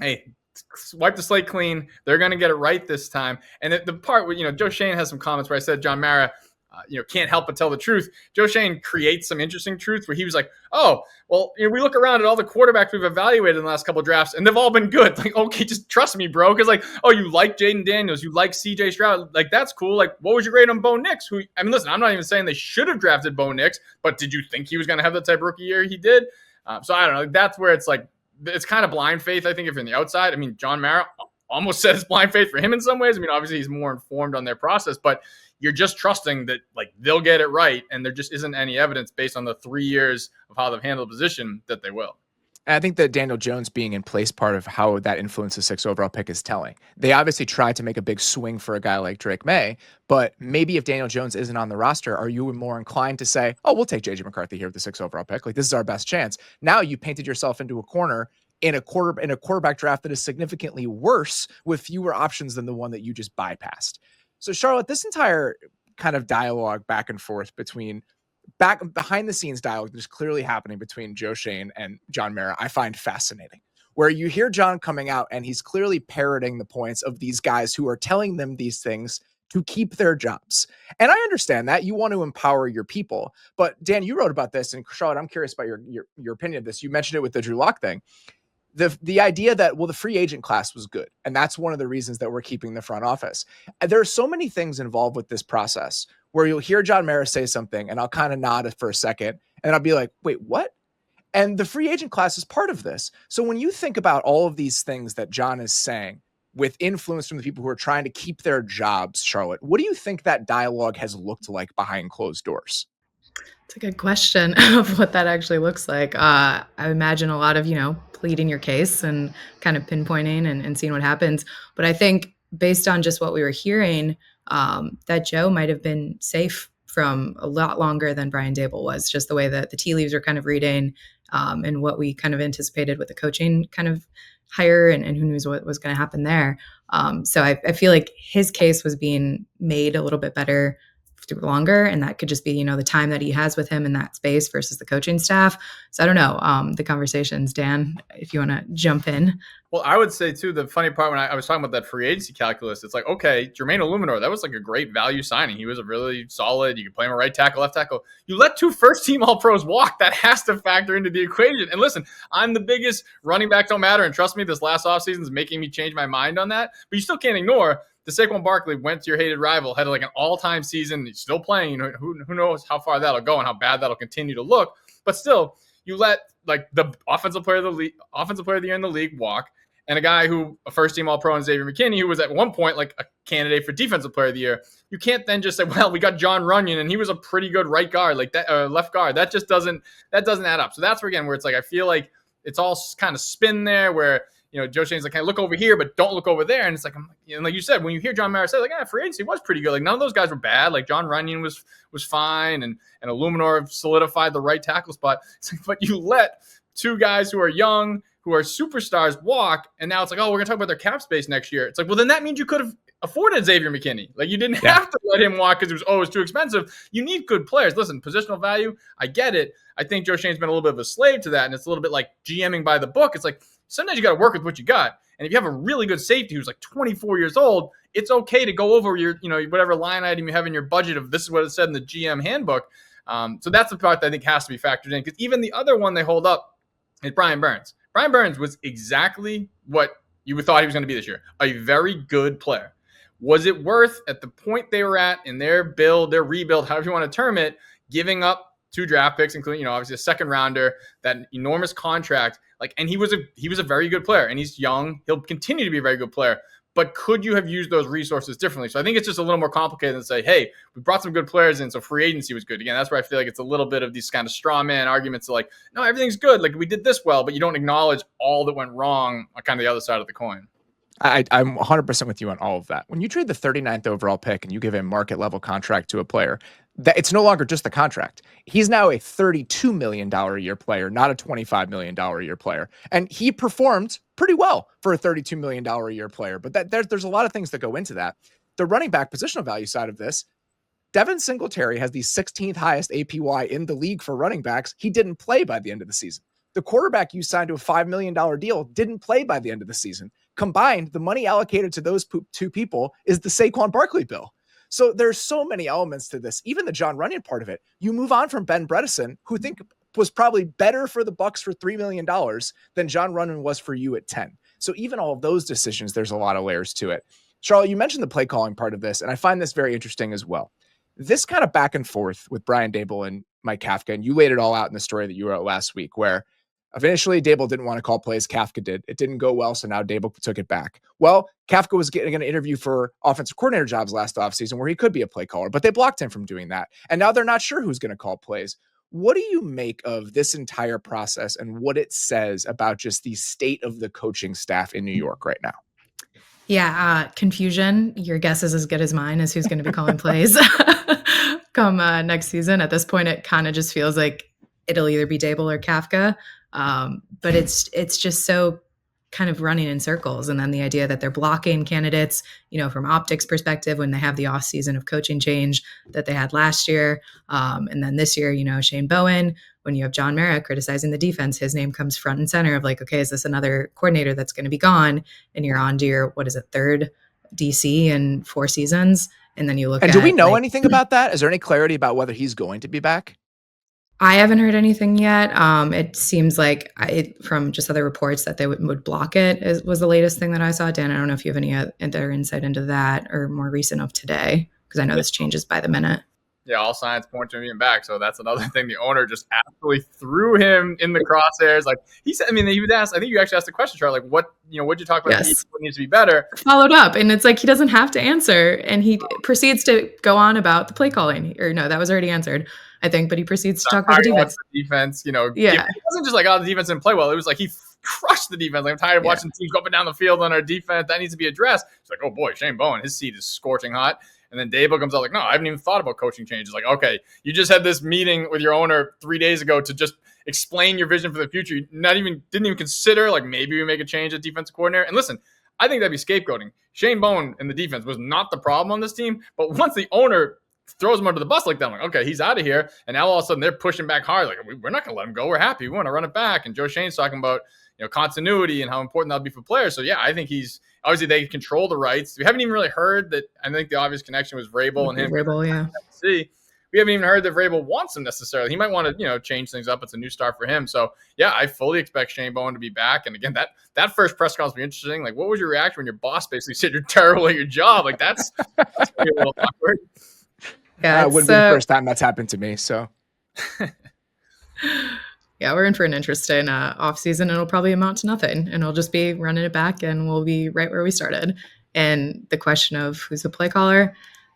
hey, wipe the slate clean. They're going to get it right this time. And the part where, Joe Schoen has some comments where I said, John Mara, can't help but tell the truth. Joe Schoen creates some interesting truth where he was like, oh, well, we look around at all the quarterbacks we've evaluated in the last couple of drafts, and they've all been good. Like, okay, just trust me, bro. Because, like, oh, you like Jaden Daniels, you like CJ Stroud. Like, that's cool. Like, what was your grade on Bo Nix? Listen, I'm not even saying they should have drafted Bo Nix, but did you think he was going to have the type of rookie year he did? So I don't know. That's where it's like, it's kind of blind faith, I think, if you're on the outside. I mean, John Mara almost says blind faith for him in some ways. I mean, obviously he's more informed on their process, but you're just trusting that, like, they'll get it right, and there just isn't any evidence based on the 3 years of how they've handled the position that they will. And I think that Daniel Jones being in place, part of how that influences the 6th overall pick is telling. They obviously tried to make a big swing for a guy like Drake May, but maybe if Daniel Jones isn't on the roster, are you more inclined to say, oh, we'll take JJ McCarthy here with the 6th overall pick? Like, this is our best chance. Now you painted yourself into a corner in a quarterback draft that is significantly worse with fewer options than the one that you just bypassed. So, Charlotte, this entire kind of dialogue back and forth behind the scenes dialogue that is clearly happening between Joe Schoen and John Mara, I find fascinating, where you hear John coming out and he's clearly parroting the points of these guys who are telling them these things to keep their jobs. And I understand that you want to empower your people, but Dan, you wrote about this, and Charlotte, I'm curious about your opinion of this. You mentioned it with the Drew Lock thing. The idea that, well, the free agent class was good, and that's one of the reasons that we're keeping the front office. And there are so many things involved with this process where you'll hear John Mara say something, and I'll kind of nod for a second, and I'll be like, wait, what? And the free agent class is part of this. So when you think about all of these things that John is saying with influence from the people who are trying to keep their jobs, Charlotte, what do you think that dialogue has looked like behind closed doors? It's a good question of what that actually looks like. I imagine a lot of, pleading your case and kind of pinpointing and seeing what happens. But I think based on just what we were hearing, that Joe might have been safe from a lot longer than Brian Daboll was, just the way that the tea leaves are kind of reading, and what we kind of anticipated with the coaching kind of hire, and who knows what was going to happen there. So I feel like his case was being made a little bit better through longer, and that could just be, the time that he has with him in that space versus the coaching staff. So I don't know, the conversations, Dan, if you want to jump in. Well, I would say too, the funny part when I was talking about that free agency calculus, it's like, okay, Jermaine Illuminor, that was like a great value signing. He was a really solid, you could play him a right tackle, left tackle. You let 2 first-team All-Pros walk. That has to factor into the equation. And listen, I'm the biggest running back don't matter, and trust me, this last offseason is making me change my mind on that. But you still can't ignore the Saquon Barkley went to your hated rival, had like an all-time season. He's still playing. Who knows how far that'll go and how bad that'll continue to look. But still, you let like the offensive player of the year in the league walk, and a guy who a first-team All-Pro and Xavier McKinney, who was at one point like a candidate for defensive player of the year. You can't then just say, well, we got John Runyon and he was a pretty good right guard, like that left guard. That just doesn't add up. So that's where it's like I feel like it's all kind of spin there where. Joe Schoen's like, hey, look over here, but don't look over there. And it's like, like you said, when you hear John Mara say, like, free agency was pretty good. Like, none of those guys were bad. Like, John Runyon was fine, and Illuminor solidified the right tackle spot. It's like, but you let 2 guys who are young, who are superstars walk, and now it's like, oh, we're going to talk about their cap space next year. It's like, well, then that means you could have afforded Xavier McKinney. Like, you didn't have to let him walk because it was too expensive. You need good players. Listen, positional value, I get it. I think Joe Schoen's been a little bit of a slave to that, and it's a little bit like GMing by the book. It's like, sometimes you got to work with what you got. And if you have a really good safety who's like 24 years old, it's okay to go over your, whatever line item you have in your budget of this is what it said in the GM handbook. So that's the part that I think has to be factored in, because even the other one they hold up is Brian Burns. Brian Burns was exactly what you thought he was going to be this year. A very good player. Was it worth, at the point they were at in their build, their rebuild, however you want to term it, giving up 2 draft picks, including, obviously a second rounder, that enormous contract, and he was a very good player, and he's young. He'll continue to be a very good player, but could you have used those resources differently? So I think it's just a little more complicated than say, hey, we brought some good players in, so free agency was good. Again, that's where I feel like it's a little bit of these kind of straw man arguments of like, no, everything's good. Like, we did this well, but you don't acknowledge all that went wrong on kind of the other side of the coin. I'm 100% with you on all of that. When you trade the 39th overall pick and you give a market level contract to a player, that it's no longer just the contract. He's now a $32 million a year player, not a $25 million a year player. And he performed pretty well for a $32 million a year player. But there's a lot of things that go into that. The running back positional value side of this, Devin Singletary has the 16th highest APY in the league for running backs. He didn't play by the end of the season. The quarterback you signed to a $5 million deal didn't play by the end of the season. Combined, the money allocated to those 2 people is the Saquon Barkley bill. So there's so many elements to this. Even the John Runyon part of it. You move on from Ben Bredesen, who think was probably better for the Bucs for $3 million than John Runyon was for you at 10. So even all of those decisions, there's a lot of layers to it. Charlotte, you mentioned the play calling part of this, and I find this very interesting as well. This kind of back and forth with Brian Daboll and Mike Kafka, and you laid it all out in the story that you wrote last week, where initially Daboll didn't want to call plays, Kafka did. It didn't go well, so now Daboll took it back. Well, Kafka was getting an interview for offensive coordinator jobs last offseason where he could be a play caller, but they blocked him from doing that. And now they're not sure who's going to call plays. What do you make of this entire process and what it says about just the state of the coaching staff in New York right now? Yeah, confusion. Your guess is as good as mine as who's going to be calling plays come next season. At this point, it kind of just feels like it'll either be Daboll or Kafka. But it's just so kind of running in circles. And then the idea that they're blocking candidates, from optics perspective, when they have the off season of coaching change that they had last year. And then this year, Shane Bowen, when you have John Mara criticizing the defense, his name comes front and center of like, okay, is this another coordinator that's going to be gone? And you're on to your, third DC in 4 seasons. And then you look and at, do we know anything about that? Is there any clarity about whether he's going to be back? I haven't heard anything yet. It seems like from just other reports that they would block it was the latest thing that I saw. Dan, I don't know if you have any other insight into that or more recent of today, because I know this changes by the minute. Yeah, all signs point to him being back. So that's another thing. The owner just absolutely threw him in the crosshairs. Like he said, he would ask, I think you actually asked the question, Charlie, like what'd you talk about? Yes. What needs to be better? Followed up. And it's like, he doesn't have to answer. And he proceeds to go on about the play calling, or no, that was already answered, I think, but he proceeds to talk about the defense. Yeah. It wasn't just like, the defense didn't play well. It was like, he crushed the defense. Like, I'm tired of watching teams go up and down the field on our defense. That needs to be addressed. It's like, oh boy, Shane Bowen, his seat is scorching hot. And then Daboll comes out like, no, I haven't even thought about coaching changes. Like, okay, you just had this meeting with your owner 3 days ago to just explain your vision for the future. You didn't even consider, like, maybe we make a change at defensive coordinator. And listen, I think that'd be scapegoating. Shane Bowen and the defense was not the problem on this team. But once the owner throws him under the bus like that, I'm like, okay, he's out of here. And now all of a sudden they're pushing back hard. Like, we're not going to let him go. We're happy. We want to run it back. And Joe Shane's talking about, continuity and how important that'll be for players. So, yeah, I think obviously they control the rights. We haven't even really heard that. I think the obvious connection was Vrabel and him. Vrabel, yeah. We haven't even heard that Vrabel wants him necessarily. He might want to, change things up. It's a new start for him. So, yeah, I fully expect Shane Bowen to be back. And again, that first press conference will be interesting. Like, what was your reaction when your boss basically said you're terrible at your job? Like, that's a little awkward. Yeah, it wouldn't be the first time that's happened to me. So, yeah, we're in for an interesting offseason. It'll probably amount to nothing, and it'll just be running it back, and we'll be right where we started. And the question of who's the play caller,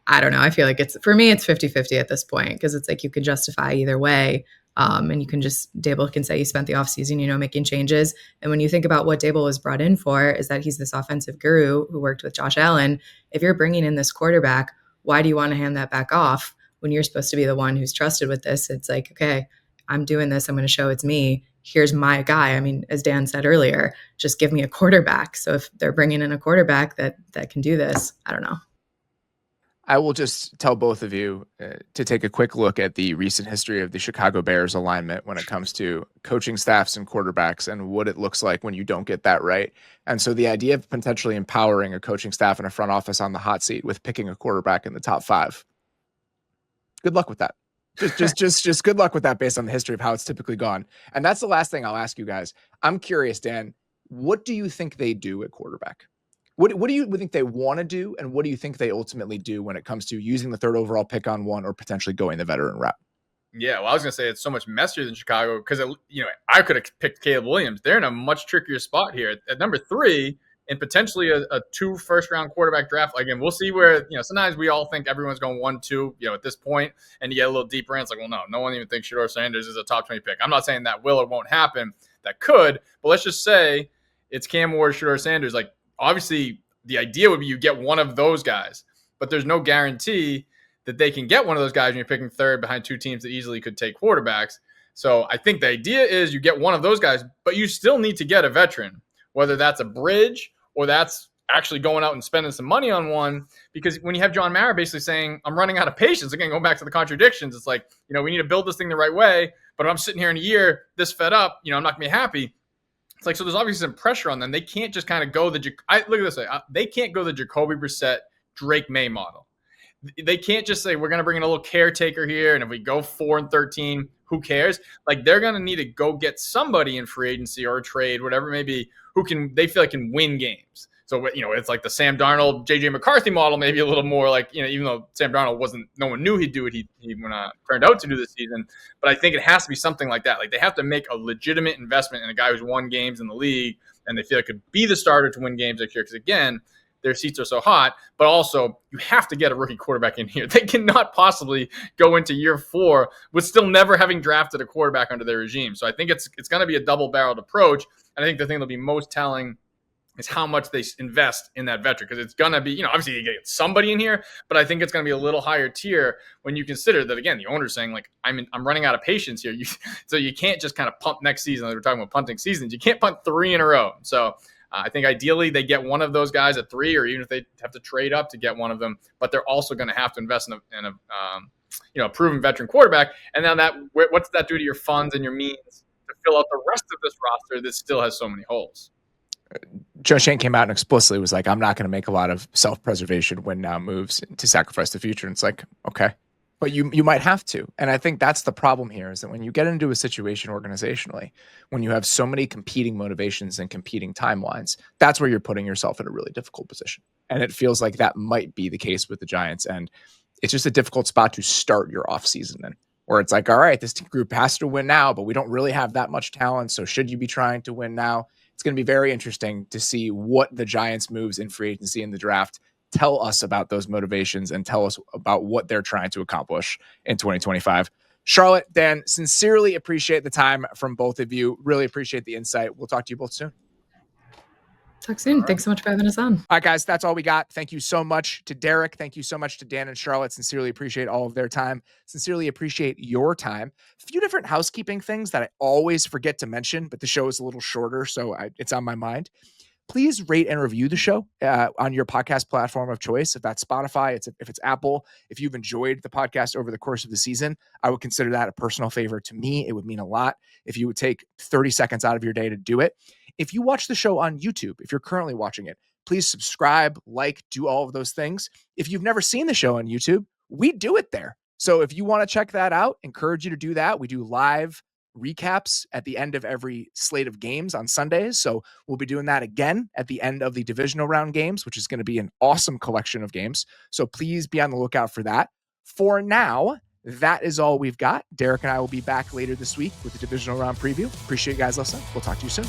I don't know. I feel like for me, it's 50-50 at this point, because it's like you could justify either way. And you can Daboll can say you spent the offseason, making changes. And when you think about what Daboll was brought in for, is that he's this offensive guru who worked with Josh Allen. If you're bringing in this quarterback, why do you want to hand that back off when you're supposed to be the one who's trusted with this? It's like, okay, I'm doing this. I'm going to show it's me. Here's my guy. As Dan said earlier, just give me a quarterback. So if they're bringing in a quarterback that can do this, I don't know. I will just tell both of you to take a quick look at the recent history of the Chicago Bears alignment when it comes to coaching staffs and quarterbacks and what it looks like when you don't get that right. And so the idea of potentially empowering a coaching staff and a front office on the hot seat with picking a quarterback in the top 5. Good luck with that. Just good luck with that based on the history of how it's typically gone. And that's the last thing I'll ask you guys. I'm curious, Dan, what do you think they do at quarterback? What do you think they want to do, and what do you think they ultimately do when it comes to using the 3rd overall pick on one or potentially going the veteran route? Yeah, well, I was going to say it's so much messier than Chicago because, I could have picked Caleb Williams. They're in a much trickier spot here. At number 3, and potentially a 2 first-round quarterback draft. Again, we'll see where, sometimes we all think everyone's going 1-2, at this point, and you get a little deeper in. It's like, well, no one even thinks Shedeur Sanders is a top 20 pick. I'm not saying that will or won't happen. That could, but let's just say it's Cam Ward, Shedeur Sanders. Like, obviously, the idea would be you get one of those guys, but there's no guarantee that they can get one of those guys when you're picking 3rd behind 2 teams that easily could take quarterbacks. So I think the idea is you get one of those guys, but you still need to get a veteran, whether that's a bridge or that's actually going out and spending some money on one. Because when you have John Mara basically saying, I'm running out of patience, again, going back to the contradictions, it's like, we need to build this thing the right way, but if I'm sitting here in a year, this fed up, I'm not going to be happy. It's like, so there's obviously some pressure on them. They can't just kind of go look at this way. They can't go the Jacoby Brissett, Drake May model. They can't just say we're going to bring in a little caretaker here, and if we go 4-13, who cares? Like, they're going to need to go get somebody in free agency or a trade, whatever it may be, they feel like can win games. So, it's like the Sam Darnold, JJ McCarthy model, maybe a little more like, even though Sam Darnold no one knew he'd do it, he turned out to do this season. But I think it has to be something like that. Like, they have to make a legitimate investment in a guy who's won games in the league, and they feel like could be the starter to win games next year. Because again, their seats are so hot, but also you have to get a rookie quarterback in here. They cannot possibly go into year 4 with still never having drafted a quarterback under their regime. So I think it's going to be a double-barreled approach. And I think the thing that'll be most telling is how much they invest in that veteran, because it's going to be, obviously you get somebody in here, but I think it's going to be a little higher tier when you consider that, again, the owner's saying, like, I'm running out of patience here. So you can't just kind of punt next season. Like we're talking about punting seasons. You can't punt 3 in a row. So I think ideally they get one of those guys at 3, or even if they have to trade up to get one of them, but they're also going to have to invest in a proven veteran quarterback. And then what's that do to your funds and your means to fill out the rest of this roster that still has so many holes? Joe Schoen came out and explicitly was like, I'm not going to make a lot of self-preservation win now moves to sacrifice the future. And it's like, okay, but you might have to. And I think that's the problem here, is that when you get into a situation organizationally, when you have so many competing motivations and competing timelines, that's where you're putting yourself in a really difficult position. And it feels like that might be the case with the Giants. And it's just a difficult spot to start your offseason in, where it's like, all right, this group has to win now, but we don't really have that much talent. So should you be trying to win now? It's going to be very interesting to see what the Giants' moves in free agency in the draft tell us about those motivations and tell us about what they're trying to accomplish in 2025. Charlotte, Dan, sincerely appreciate the time from both of you. Really appreciate the insight. We'll talk to you both soon. Talk soon. Thanks so much for having us on. All right, guys, that's all we got. Thank you so much to Derrik. Thank you so much to Dan and Charlotte. Sincerely appreciate all of their time. Sincerely appreciate your time. A few different housekeeping things that I always forget to mention, but the show is a little shorter, so it's on my mind. Please rate and review the show on your podcast platform of choice. If that's Spotify, if it's Apple, if you've enjoyed the podcast over the course of the season, I would consider that a personal favor to me. It would mean a lot if you would take 30 seconds out of your day to do it. If you watch the show on YouTube, if you're currently watching it, please subscribe, do all of those things. If you've never seen the show on YouTube, we do it there. So if you want to check that out, encourage you to do that. We do live recaps at the end of every slate of games on Sundays. So we'll be doing that again at the end of the divisional round games, which is going to be an awesome collection of games. So please be on the lookout for that. For now, that is all we've got. Derrik and I will be back later this week with the divisional round preview. Appreciate you guys listening. We'll talk to you soon.